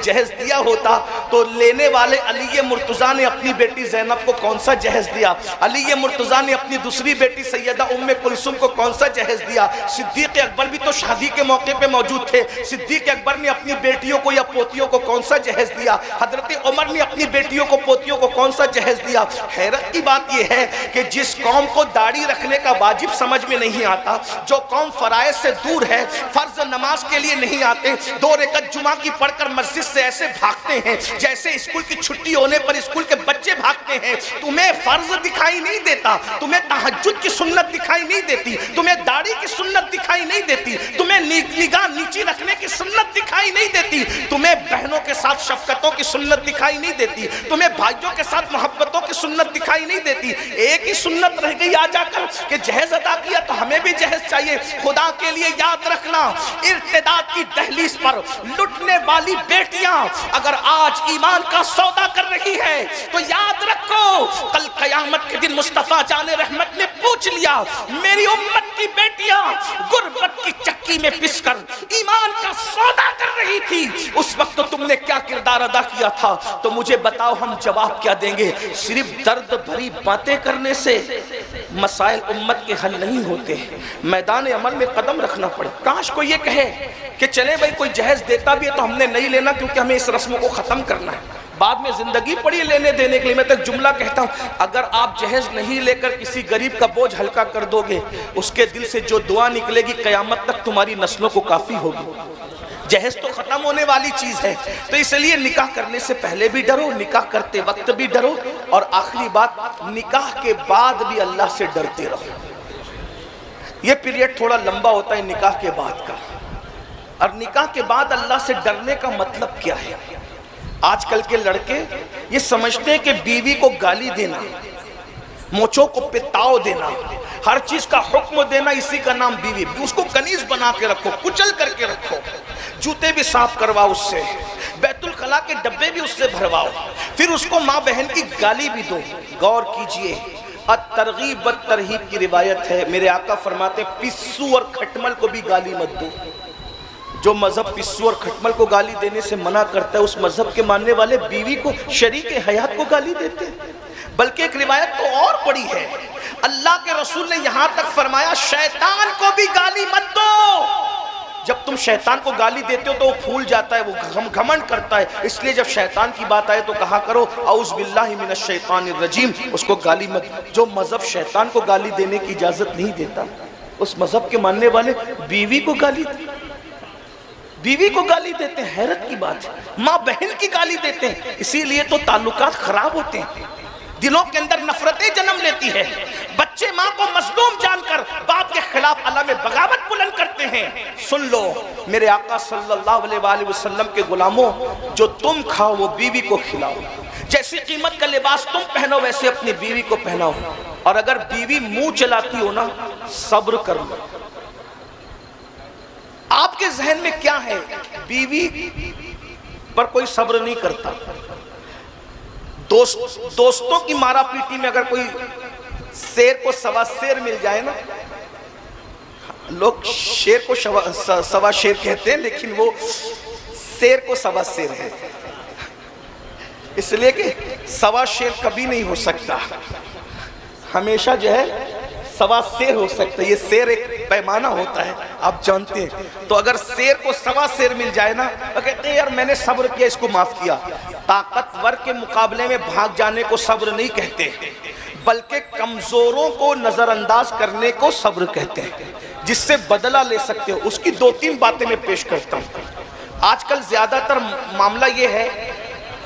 جہیز دیا ہوتا تو لینے والے علی مرتضیٰ نے اپنی بیٹی زینب کو کون سا جہیز دیا، علی مرتضیٰ نے اپنی دوسری بیٹی سیدہ ام کلثوم کو کون سا جہیز دیا، صدیق اکبر بھی تو شادی کے موقع پہ موجود تھے، صدیق اکبر نے اپنی بیٹیوں کو یا پوتیوں کو کون سا جہیز دیا، حضرت عمر نے اپنی بیٹیوں کو پوتیوں کو کون سا جہیز دیا۔ حیرت کی بات یہ ہے کہ جس قوم کو داڑھی رکھنے کا واجب سمجھ میں نہیں آتا، جو قوم فرائض سے دور ہے، فرض نماز کے لیے نہیں آتے، 2 رکعت جمعہ کی پڑھ کر مسجد سے ایسے بھاگتے ہیں جیسے اسکول کی چھٹی ہونے پر اسکول کے بچے بھاگتے ہیں، تمہیں فرض دکھائی نہیں دیتا، تمہیں تہجد کی سنت دکھائی نہیں دیتی، تمہیں داڑھی کی سنت دکھائی نہیں دیتی، تمہیں نگاہ نیچی رکھنے کی سنت دکھائی نہیں دیتی، تمہیں بہنوں کے ساتھ شفقتوں کی سنت دکھائی نہیں دیتی، تمہیں بھائیوں کے ساتھ محبتوں کی سنت دکھائی نہیں دیتی۔ ایک ہی سنت رہ گئی آ جا کر کہ جہیز ادا کیا تو ہمیں بھی جہیز چاہیے۔ خدا کے لیے یاد رکھنا، ارتداد کی دہلیز پر لٹنے والی بیٹیاں اگر آج ایمان کا سودا کر رہی ہے تو یاد رکھو کل قیامت کے دن مصطفیٰ جان رحمت نے پوچھ لیا، میری امت کی بیٹیاں غربت کی چکی میں پس کر ایمان کا سودا کر رہی تھی، اس وقت تو تم نے کیا کردار ادا کیا تھا؟ تو مجھے بتاؤ ہم جواب کیا دیں گے؟ صرف درد بھری باتیں کرنے سے مسائل امت کے حل نہیں ہوتے، میدان عمل میں قدم رکھنا پڑے۔ کاش کو یہ کہے کہ چلے بھائی کوئی جہیز دیتا بھی ہے تو ہم نے نہیں لینا کیونکہ ہمیں اس رسم کو ختم کرنا ہے، بعد میں زندگی پڑی لینے دینے کے لیے۔ میں تو ایک جملہ کہتا ہوں، اگر آپ جہیز نہیں لے کر کسی غریب کا بوجھ ہلکا کر دو گے، اس کے دل سے جو دعا نکلے گی قیامت تک تمہاری نسلوں کو کافی ہوگی۔ جہیز تو ختم ہونے والی چیز ہے، تو اس لیے نکاح کرنے سے پہلے بھی ڈرو، نکاح کرتے وقت بھی ڈرو، اور آخری بات نکاح کے بعد بھی اللہ سے ڈرتے رہو۔ یہ پیریڈ تھوڑا لمبا ہوتا ہے نکاح کے بعد کا، اور نکاح کے بعد اللہ سے ڈرنے کا مطلب کیا ہے؟ آج کل کے لڑکے یہ سمجھتے ہیں کہ بیوی کو گالی دینا، موچوں کو پتاؤ دینا، ہر چیز کا حکم دینا، اسی کا نام بیوی۔ اس کو کنیز بنا کے رکھو، کچل کر کے رکھو، جوتے بھی صاف کرواؤ اس سے، بیت الخلا کے ڈبے بھی اس سے بھرواؤ، پھر اس کو ماں بہن کی گالی بھی دو۔ غور کیجئے، الترغیب والترہیب کی روایت ہے، میرے آقا فرماتے ہیں پسو اور کھٹمل کو بھی گالی مت دو۔ جو مذہب پسو اور کھٹمل کو گالی دینے سے منع کرتا ہے، اس مذہب کے ماننے والے بیوی کو، شریک حیات کو گالی دیتے ہیں۔ بلکہ ایک روایت تو اور بڑی ہے، اللہ کے رسول نے یہاں تک فرمایا شیطان کو بھی گالی مت دو۔ جب تم شیطان کو گالی دیتے ہو تو وہ پھول جاتا ہے، وہ گھمنڈ کرتا ہے، اس لیے جب شیطان کی بات آئے تو کہا کرو اعوذ باللہ من الشیطان الرجیم، اس کو گالی مت۔ جو مذہب شیطان کو گالی دینے کی اجازت نہیں دیتا، اس مذہب کے ماننے والے بیوی کو گالی دیتے ہیں۔ حیرت کی بات ہے، ماں بہن کی گالی دیتے ہیں، اسی لیے تو تعلقات خراب ہوتے ہیں، دلوں کے اندر نفرتیں جنم لیتی ہے، بچے ماں کو مظلوم جان کر باپ کے خلاف علم بغاوت بلند کرتے ہیں۔ سن لو میرے آقا صلی اللہ علیہ وآلہ وسلم کے غلاموں، جو تم کھاؤ وہ بیوی کو کھلاؤ، جیسی قیمت کا لباس تم پہنو ویسے اپنی بیوی کو پہناؤ، اور اگر بیوی منہ چلاتی ہو نا صبر کر لو۔ آپ کے ذہن میں کیا ہے؟ بیوی پر کوئی صبر نہیں کرتا۔ دوستوں کی مارا پیٹی میں اگر کوئی شیر کو سوا شیر مل جائے نا، لوگ شیر کو سوا شیر کہتے ہیں لیکن وہ شیر کو سوا شیر ہے، اس لیے کہ سوا شیر کبھی نہیں ہو سکتا، ہمیشہ جو ہے سوا شیر ہو سکتا ہے۔ یہ شیر ایک پیمانہ ہوتا ہے، آپ جانتے ہیں۔ تو اگر شیر کو سوا شیر مل جائے نا تو کہتے ہیں یار میں نے صبر کیا، اس کو معاف کیا۔ طاقتور کے مقابلے میں بھاگ جانے کو صبر نہیں کہتے، بلکہ کمزوروں کو نظر انداز کرنے کو صبر کہتے ہیں، جس سے بدلہ لے سکتے ہو۔ اس کی 2-3 باتیں میں پیش کرتا ہوں۔ آج کل زیادہ تر معاملہ یہ ہے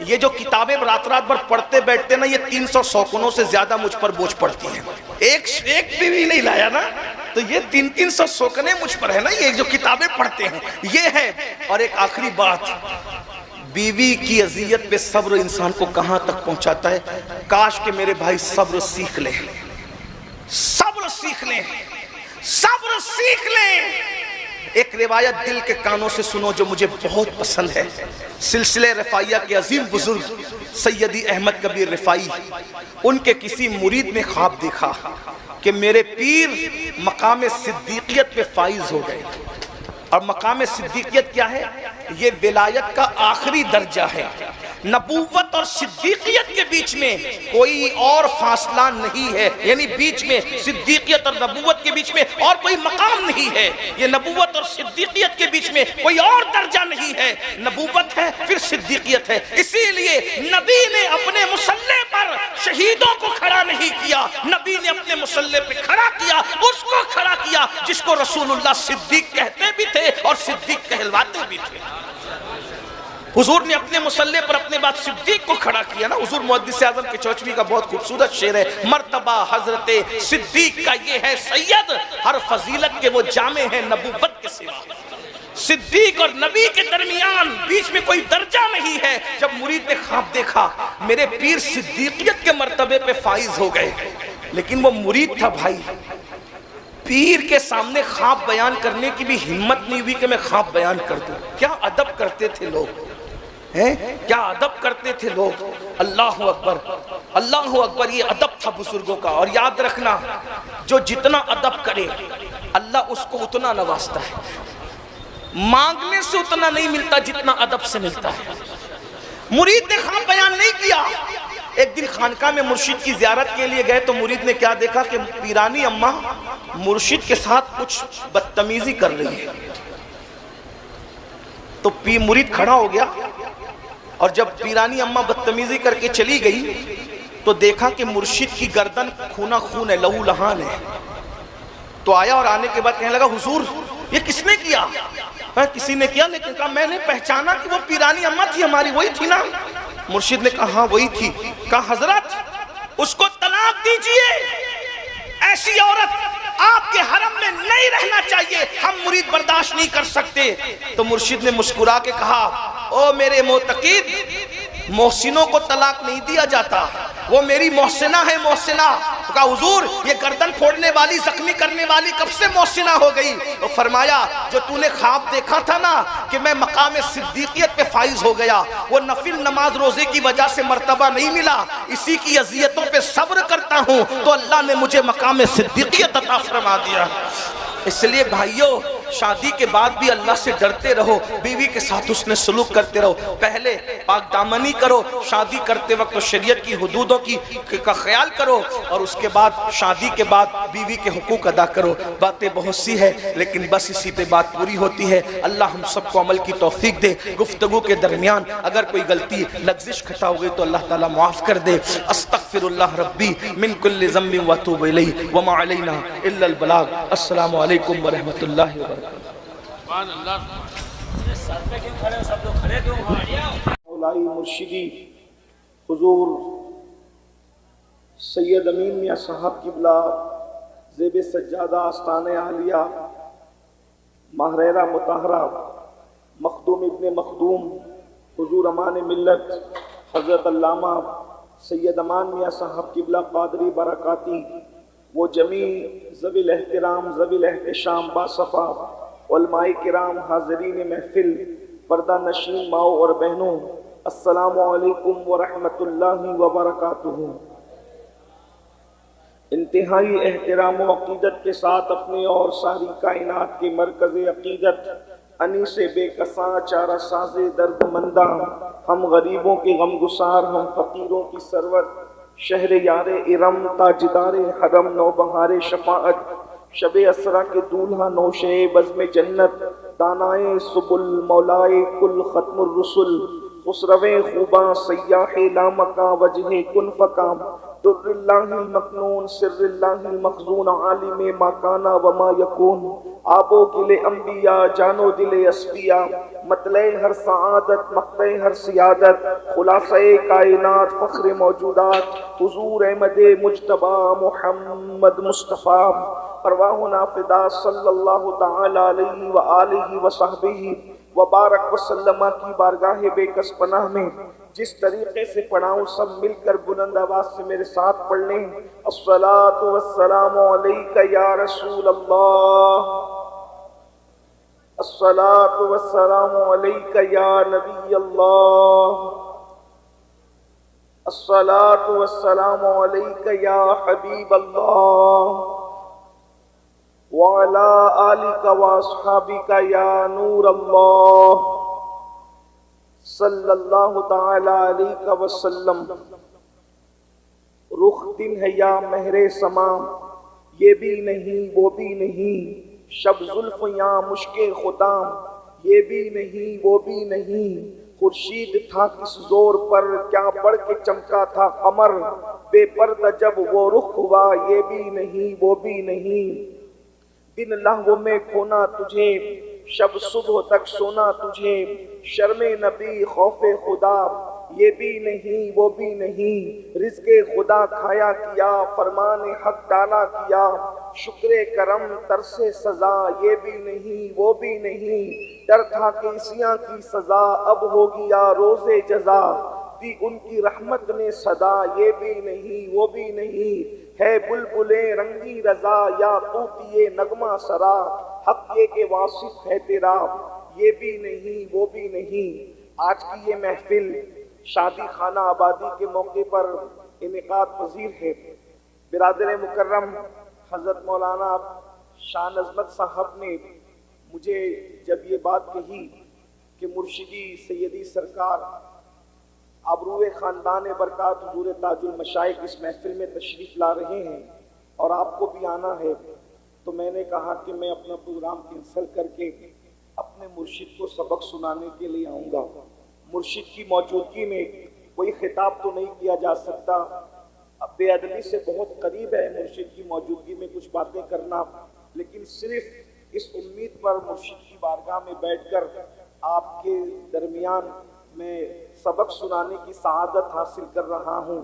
یہ جو کتابیں رات رات بھر پڑھتے بیٹھتے نا، یہ 300 سوکنوں سے زیادہ مجھ پر بوجھ پڑتی ہیں. ایک بھی نہیں لایا نا تو یہ 300 سوکنے مجھ پر ہے نا، یہ جو کتابیں پڑھتے ہیں یہ ہے. اور ایک آخری بات، بیوی کی اذیت پہ صبر انسان کو کہاں تک پہنچاتا ہے. کاش کہ میرے بھائی صبر سیکھ لیں، صبر سیکھ لیں، صبر سیکھ لیں. ایک روایت دل کے کانوں سے سنو جو مجھے بہت پسند ہے. سلسلہ رفاعیہ کے عظیم بزرگ سیدی احمد کبیر رفاعی، ان کے کسی مرید نے خواب دیکھا کہ میرے پیر مقام صدیقیت پہ فائز ہو گئے. اور مقام صدیقیت کیا ہے؟ یہ ولایت کا آخری درجہ ہے. نبوت اور صدیقیت کے بیچ میں کوئی اور فاصلہ نہیں ہے، یعنی بیچ میں صدیقیت اور نبوت کے بیچ میں اور کوئی مقام نہیں ہے. یہ نبوت اور صدیقیت کے بیچ میں کوئی اور درجہ نہیں ہے. نبوت ہے پھر صدیقیت ہے. اسی لیے نبی نے اپنے مصلی پر شہیدوں کو کھڑا نہیں کیا، نبی نے اپنے مصلی پہ کھڑا کیا، اس کو کھڑا کیا جس کو رسول اللہ صدیق کہتے بھی تھے اور صدیق کہلواتے بھی تھے. حضور نے اپنے مصلی پر اپنے بعد صدیق کو کھڑا کیا نا. حضور محدث اعظم کے چوچوی کا بہت خوبصورت شعر ہے، مرتبہ حضرت صدیق کا یہ ہے سید، ہر فضیلت کے وہ جامع ہیں نبوت کے سوا. صدیق اور نبی کے درمیان بیچ میں کوئی درجہ نہیں ہے. جب مرید نے خواب دیکھا میرے پیر صدیقیت کے مرتبے پہ فائز ہو گئے، لیکن وہ مرید تھا بھائی، پیر کے سامنے خواب بیان کرنے کی بھی ہمت نہیں ہوئی کہ میں خواب بیان کر دوں. کیا ادب کرتے تھے لوگ، کیا ادب کرتے تھے لوگ. اللہ اکبر، اللہ اکبر. یہ ادب تھا بزرگوں کا. اور یاد رکھنا، جو جتنا ادب کرے اللہ اس کو اتنا نوازتا ہے. مانگنے سے اتنا نہیں ملتا جتنا ادب سے ملتا ہے. مرید نے خواب بیان نہیں کیا. ایک دن خانقاہ میں مرشد کی زیارت کے لیے گئے تو مرید نے کیا دیکھا کہ پیرانی اماں مرشد کے ساتھ کچھ بدتمیزی کر رہی ہے. تو مرید کھڑا ہو گیا، اور جب پیرانی اماں بدتمیزی کر کے چلی گئی تو دیکھا کہ مرشد کی گردن خونا خون ہے، لہو لہان ہے. تو آیا اور آنے کے بعد کہنے لگا حضور یہ کس نے کیا؟ کسی نے کیا، لیکن کہا میں نے پہچانا کہ وہ پیرانی اماں تھی ہماری، وہی تھی نا. مرشد نے کہا ہاں وہی تھی. کہا حضرت اس کو طلاق دیجئے، ایسی عورت آپ کے حرم میں نہیں رہنا چاہیے، ہم مرید برداشت نہیں کر سکتے. تو مرشد نے مسکرا کے کہا او میرے معتقد، محسنوں کو طلاق نہیں دیا جاتا، وہ میری محسنہ ہے محسنہ. کہا حضور یہ گردن پھوڑنے والی زخمی کرنے والی کب سے محسنہ ہو گئی؟ تو فرمایا جو تو نے خواب دیکھا تھا نا کہ میں مقام صدیقیت پہ فائز ہو گیا، وہ نفل نماز روزے کی وجہ سے مرتبہ نہیں ملا، اسی کی اذیتوں پہ صبر کرتا ہوں تو اللہ نے مجھے مقام صدیقیت عطا فرما دیا. اس لیے بھائیو شادی کے بعد بھی اللہ سے ڈرتے رہو، بیوی کے ساتھ اس نے سلوک کرتے رہو. پہلے پاک دامنی کرو، شادی کرتے وقت شریعت کی حدودوں کا خیال کرو، اور اس کے بعد شادی کے بعد بیوی کے حقوق ادا کرو. باتیں بہت سی ہے لیکن بس اسی پہ بات پوری ہوتی ہے. اللہ ہم سب کو عمل کی توفیق دے. گفتگو کے درمیان اگر کوئی غلطی لغزش خطا ہو گئی تو اللہ تعالیٰ معاف کر دے. استغفر اللہ ربی من کل ذنب واتوب الیہ وما علینا الا البلاغ. السلام علیکم ورحمۃ اللہ وبرکاتہ. مولائی مرشدی حضور سید امین میاں صاحب قبلہ زیب سجادہ آستانِ عالیہ ماہرہ مطہرہ مخدوم ابن مخدوم حضور امان ملت حضرت علامہ سید امان میاں صاحب قبلہ قادری برکاتی، وہ جمیع ذوی الاحترام ذوی الاحتشام باصفا علماء کرام حاضرین محفل پردہ نشین ماؤں اور بہنوں، السلام علیکم ورحمۃ اللہ وبرکاتہ. انتہائی احترام و عقیدت کے ساتھ اپنے اور ساری کائنات کے مرکز عقیدت انیس بے کساں چارہ ساز درد مندہ، ہم غریبوں کے غم گسار، ہم فقیروں کی سرور، شہر یار ارم تاجدار حرم نوبہار شفاعت، شب اسرا کے دولہا نوشے بزم جنت، دانائے سبل مولائے کل ختم الرسل، خسرویں خوباں سیاح لامکاں وجہ کن فکام در اللہ المکنون سر اللہ المخزون عالم ما کانا وما یکون آب و گل انبیاء جان و دل اصفیاء مطلع ہر سعادت مقطع ہر سیادت خلاصہ کائنات فخر موجودات حضور احمد مجتبی محمد مصطفیٰ ارواحنا فدا صلی اللہ تعالی علیہ وآلہ وصحبہ وبارک وسلم کی بارگاہ بے کس پناہ میں جس طریقے سے پڑھاؤں سب مل کر بلند آواز سے میرے ساتھ پڑھ لیں الصلاۃ والسلام علیک یا رسول اللہ، الصلاۃ والسلام علیک یا نبی اللہ، الصلاۃ والسلام علیک یا حبیب اللہ، وعلى آلك وأصحابك يا نور اللہ صلی اللہ تعالی علیہ وسلم۔ رخ دن ہے یا مہر سما، یہ بھی نہیں وہ بھی نہیں، شب زلف یا مشک ختام، یہ بھی نہیں وہ بھی نہیں، خورشید تھا کس زور پر کیا بڑھ کے چمکا تھا قمر، بے پردہ جب وہ رخ ہوا، یہ بھی نہیں وہ بھی نہیں، دن لہو میں کھونا تجھے، شب صبح تک سونا تجھے، شرم نبی خوف خدا، یہ بھی نہیں وہ بھی نہیں، رزق خدا کھایا کیا، فرمان حق ڈالا کیا، شکر کرم ترس سزا، یہ بھی نہیں وہ بھی نہیں، ڈر تھا کہ عصیاں کی سزا، اب ہو گیا روز جزا، دی ان کی رحمت نے صدا، یہ بھی نہیں وہ بھی نہیں، ہے بلبلیں رنگی رضا یا طوطی نغمہ سرا، حق یہ کہ واصف ہے تیرا، یہ بھی نہیں وہ بھی نہیں۔ آج کی یہ محفل شادی خانہ آبادی کے موقع پر انعقاد پذیر ہے۔ برادر مکرم حضرت مولانا شاہ نظمت صاحب نے مجھے جب یہ بات کہی کہ مرشدی سیدی سرکار آبروئے خاندان برکات حضور تاج المشائخ اس محفل میں تشریف لا رہے ہیں اور آپ کو بھی آنا ہے، تو میں نے کہا کہ میں اپنا پروگرام کینسل کر کے اپنے مرشد کو سبق سنانے کے لیے آؤں گا۔ مرشد کی موجودگی میں کوئی خطاب تو نہیں کیا جا سکتا، بے ادبی سے بہت قریب ہے مرشد کی موجودگی میں کچھ باتیں کرنا، لیکن صرف اس امید پر مرشد کی بارگاہ میں بیٹھ کر آپ کے درمیان میں سبق سنانے کی سعادت حاصل کر رہا ہوں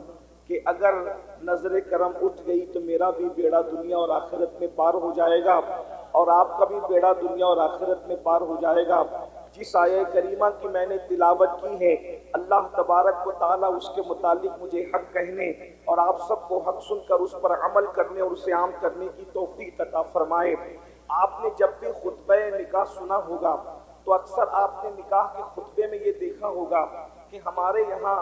کہ اگر نظر کرم اٹھ گئی تو میرا بھی بیڑا دنیا اور آخرت میں پار ہو جائے گا، اور آپ کا بھی بیڑا دنیا اور آخرت میں پار ہو جائے گا۔ جس آیہ کریمہ کی میں نے تلاوت کی ہے، اللہ تبارک و تعالیٰ اس کے متعلق مجھے حق کہنے اور آپ سب کو حق سن کر اس پر عمل کرنے اور اسے عام کرنے کی توفیق عطا فرمائے۔ آپ نے جب بھی خطبہ نکاح سنا ہوگا تو اکثر آپ نے نکاح کے خطبے میں یہ دیکھا ہوگا کہ ہمارے یہاں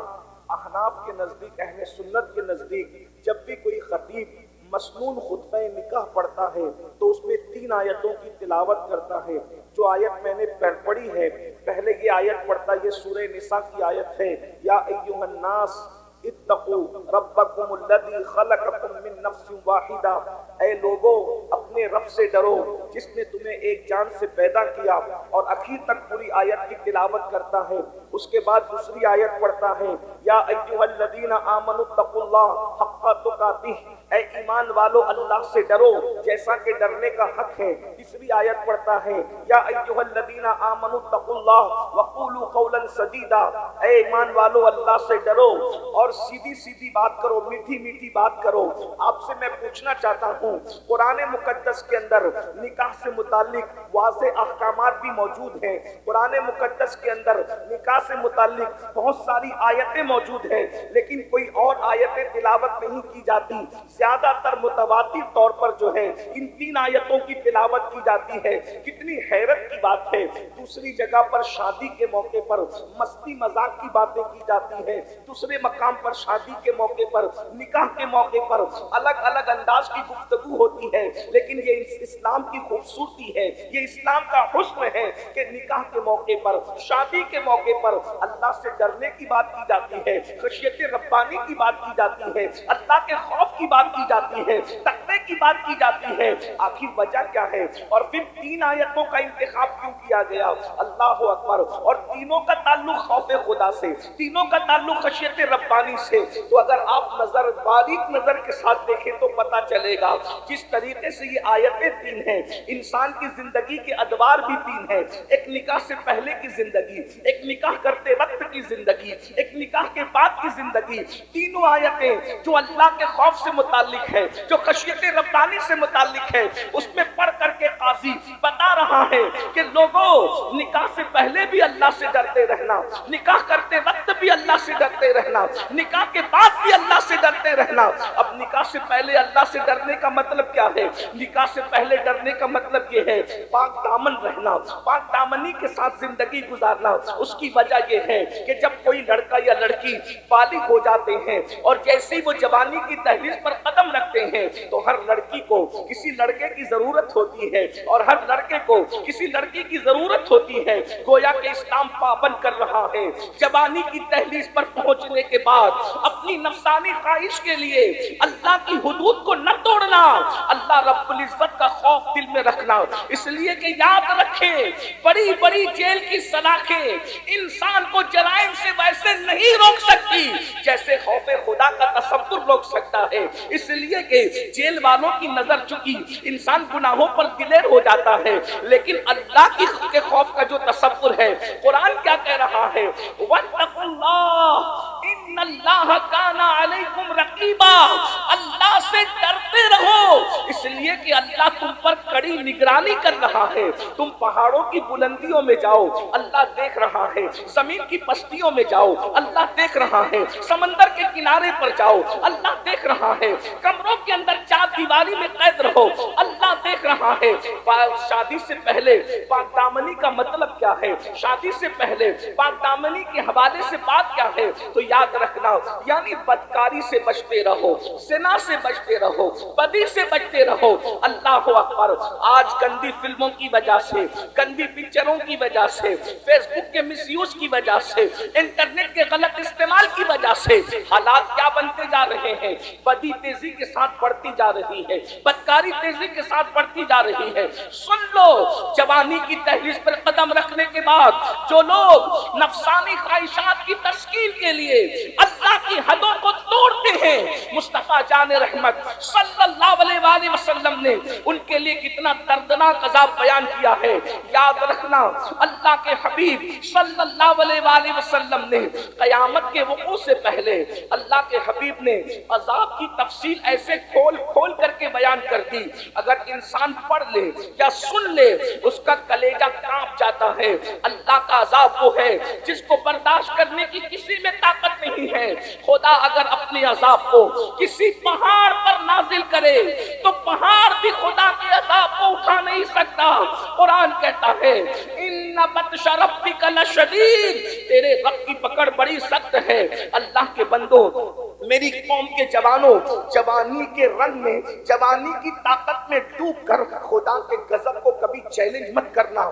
احناف کے نزدیک، اہل سنت کے نزدیک، جب بھی کوئی خطیب مسنون خطبہ نکاح پڑھتا ہے تو اس میں 3 آیتوں کی تلاوت کرتا ہے۔ جو آیت میں نے پڑھی ہے، پہلے یہ آیت پڑھتا ہے، یہ سورہ نساء کی آیت ہے، یا ایھا الناس اتقوا ربکم الذی خلقکم من نفس واحدہ، اے لوگو اپنے رب سے ڈرو جس نے تمہیں ایک جان سے پیدا کیا، اور اخیر تک پوری آیت کی تلاوت کرتا ہے۔ اس کے بعد دوسری آیت پڑھتا ہے، یا ایھا الذین آمنوا اتقوا اللہ حق تقاتہ، اے ایمان والو اللہ سے ڈرو جیسا کہ ڈرنے کا حق ہے۔ تیسری آیت پڑھتا ہے، یا ایھا الذین آمنوا اتقوا اللہ وقولوا قولا سدیدا، اے ایمان والو اللہ سے ڈرو اور سیدھی سیدھی بات کرو، میٹھی میٹھی بات کرو۔ آپ سے میں پوچھنا چاہتا ہوں، قرآن مقدس کے اندر نکاح سے متعلق واضح احکامات بھی موجود ہیں، قرآن مقدس کے اندر نکاح سے متعلق بہت ساری آیتیں موجود ہیں، لیکن کوئی اور آیتیں تلاوت نہیں کی جاتی۔ زیادہ تر متواتر طور پر جو ہے ان 3 آیتوں کی تلاوت کی جاتی ہے۔ کتنی حیرت کی بات ہے، دوسری جگہ پر شادی کے موقع پر مستی مذاق کی باتیں کی جاتی ہے، دوسرے مقام پر شادی کے موقع پر نکاح کے موقع پر الگ الگ انداز کی گفتگو ہوتی ہے، لیکن یہ اسلام کی خوبصورتی ہے، یہ اسلام کا حسن ہے کہ نکاح کے موقع پر شادی کے موقع پر اللہ سے ڈرنے کی بات کی جاتی ہے، خشیت ربانی کی بات کی جاتی ہے، اللہ کے خوف کی بات کی جاتی ہے، تقوی کی بات کی جاتی ہے۔ آخر وجہ کیا ہے؟ اور پھر 3 آیتوں کا انتخاب کیوں کیا گیا؟ اللہ اکبر۔ اور تینوں کا تعلق خوف خدا سے، تینوں کا تعلق خشیت ربانی سے۔ تو اگر آپ باریک نظر کے ساتھ دیکھیں تو پتا چلے گا جس طریقے سے یہ آیتیں 3 ہیں، انسان کی زندگی کے ادوار بھی 3 ہیں۔ ایک نکاح سے پہلے کی زندگی، ایک نکاح کرتے وقت کی زندگی، ایک نکاح کے بعد کی زندگی۔ تینوں آیتیں جو اللہ کے خوف سے متعلق ہے، جو خشیت ربانی سے متعلق ہے، اس میں پڑھ کر کے قاضی بتا رہا ہے کہ لوگوں، نکاح سے پہلے بھی اللہ سے ڈرتے رہنا، نکاح کرتے وقت بھی اللہ سے ڈرتے رہنا، نکاح کے بعد بھی اللہ سے ڈرتے رہنا۔ اب نکاح سے پہلے اللہ سے ڈرنے کا مطلب کیا ہے؟ نکاح سے پہلے ڈرنے کا مطلب یہ ہے پاک دامن رہنا، پاک دامنی کے ساتھ زندگی گزارنا۔ اس کی وجہ یہ ہے کہ جب کوئی لڑکا یا لڑکی بالغ ہو جاتے ہیں اور جیسے ہی وہ جوانی کی دہلیز پر قدم رکھتے ہیں تو ہر لڑکی کو کسی لڑکے کی ضرورت ہوتی ہے اور ہر لڑکے کو کسی لڑکی کی ضرورت ہوتی ہے۔ گویا کہ اسلام پابند کر رہا ہے جوانی کی دہلیز پر پہنچنے کے بعد اپنی نفسانی خواہش کے لیے اللہ کی حدود کو نہ توڑنا، اللہ رب العزت کا خوف دل میں رکھنا۔ اس لیے کہ یاد رکھیں، بڑی بڑی جیل کی سلاخیں انسان کو جرائم سے ویسے نہیں روک سکتی جیسے خوف خدا کا تصور روک سکتا ہے۔ اس لیے کہ جیل والوں کی نظر چکی انسان گناہوں پر دلیر ہو جاتا ہے، لیکن اللہ کے خوف کا جو تصور ہے، قرآن کیا کہہ رہا ہے؟ وَاتَّقُوا اللَّهَ إِنَّ اللَّهَ كَانَ عَلَيْكُمْ رَقِيبًا۔ اللہ سے ڈرتے رہو، اس لیے کہ اللہ تم پر کڑی نگرانی کر رہا ہے۔ تم پہاڑوں کی بلندیوں میں جاؤ، اللہ دیکھ رہا ہے، زمین کی پستیوں میں جاؤ، اللہ دیکھ رہا ہے، سمندر کے کنارے پر جاؤ، اللہ دیکھ رہا ہے، کمروں کے اندر 4 دیواری میں قید رہو، اللہ دیکھ رہا ہے۔ شادی سے پہلے پاک دامنی کا مطلب کیا ہے؟ شادی سے پہلے پاک دامنی کے حوالے سے بات کیا ہے؟ تو یاد رکھنا، یعنی بدکاری سے بچتے رہو، زنا سے بچتے رہو، بدی سے بچتے رہو۔ اللہ اکبر۔ آج گندی فلموں کی وجہ سے، گندی پکچروں کی وجہ سے، فیس بک کے مس یوز کی وجہ سے، انٹرنیٹ کے غلط استعمال کی وجہ سے حالات کیا بنتے جا رہے ہیں؟ بدی تیزی کے ساتھ بڑھتی جا رہی ہے، بدکاری تیزی کے ساتھ بڑھتی جا رہی ہے۔ سن لو، جوانی کی دہلیز پر قدم رکھنے کے بعد جو لوگ نفسانی خواہشات کی تسکین کے لیے اللہ کی حدوں کو توڑتے ہیں، مصطفیٰ جان رحمت صلی اللہ علیہ وآلہ وسلم نے ان کے لیے کتنا دردناک عذاب بیان کیا ہے۔ یاد رکھنا، اللہ کے حبیب صلی اللہ علیہ وآلہ وسلم نے قیامت کے وقوع سے پہلے اللہ کے حبیب نے عذاب کی تفصیل ایسے کھول کھول کر کے بیان کر دی، اگر انسان پڑھ لے یا سن لے اس کا کلیجہ کانپ جاتا ہے۔ اللہ کا عذاب وہ ہے جس کو برداشت کرنے کی کسی میں طاقت نہیں ہے۔ خدا اگر اپنے عذاب کو کسی پہاڑ پر نازل کرے تو پہاڑ بھی خدا کے عذاب کو اٹھا نہیں سکتا۔ قرآن کہتا ہے ان بطش ربک لشدید، تیرے رب کی پکڑ بڑی سخت ہے۔ اللہ کے بندوں، میری قوم کے جوانوں، جوانی کے رنگ میں، جوانی کی طاقت میں ڈوب کر خدا کے غضب کو کبھی چیلنج مت کرنا۔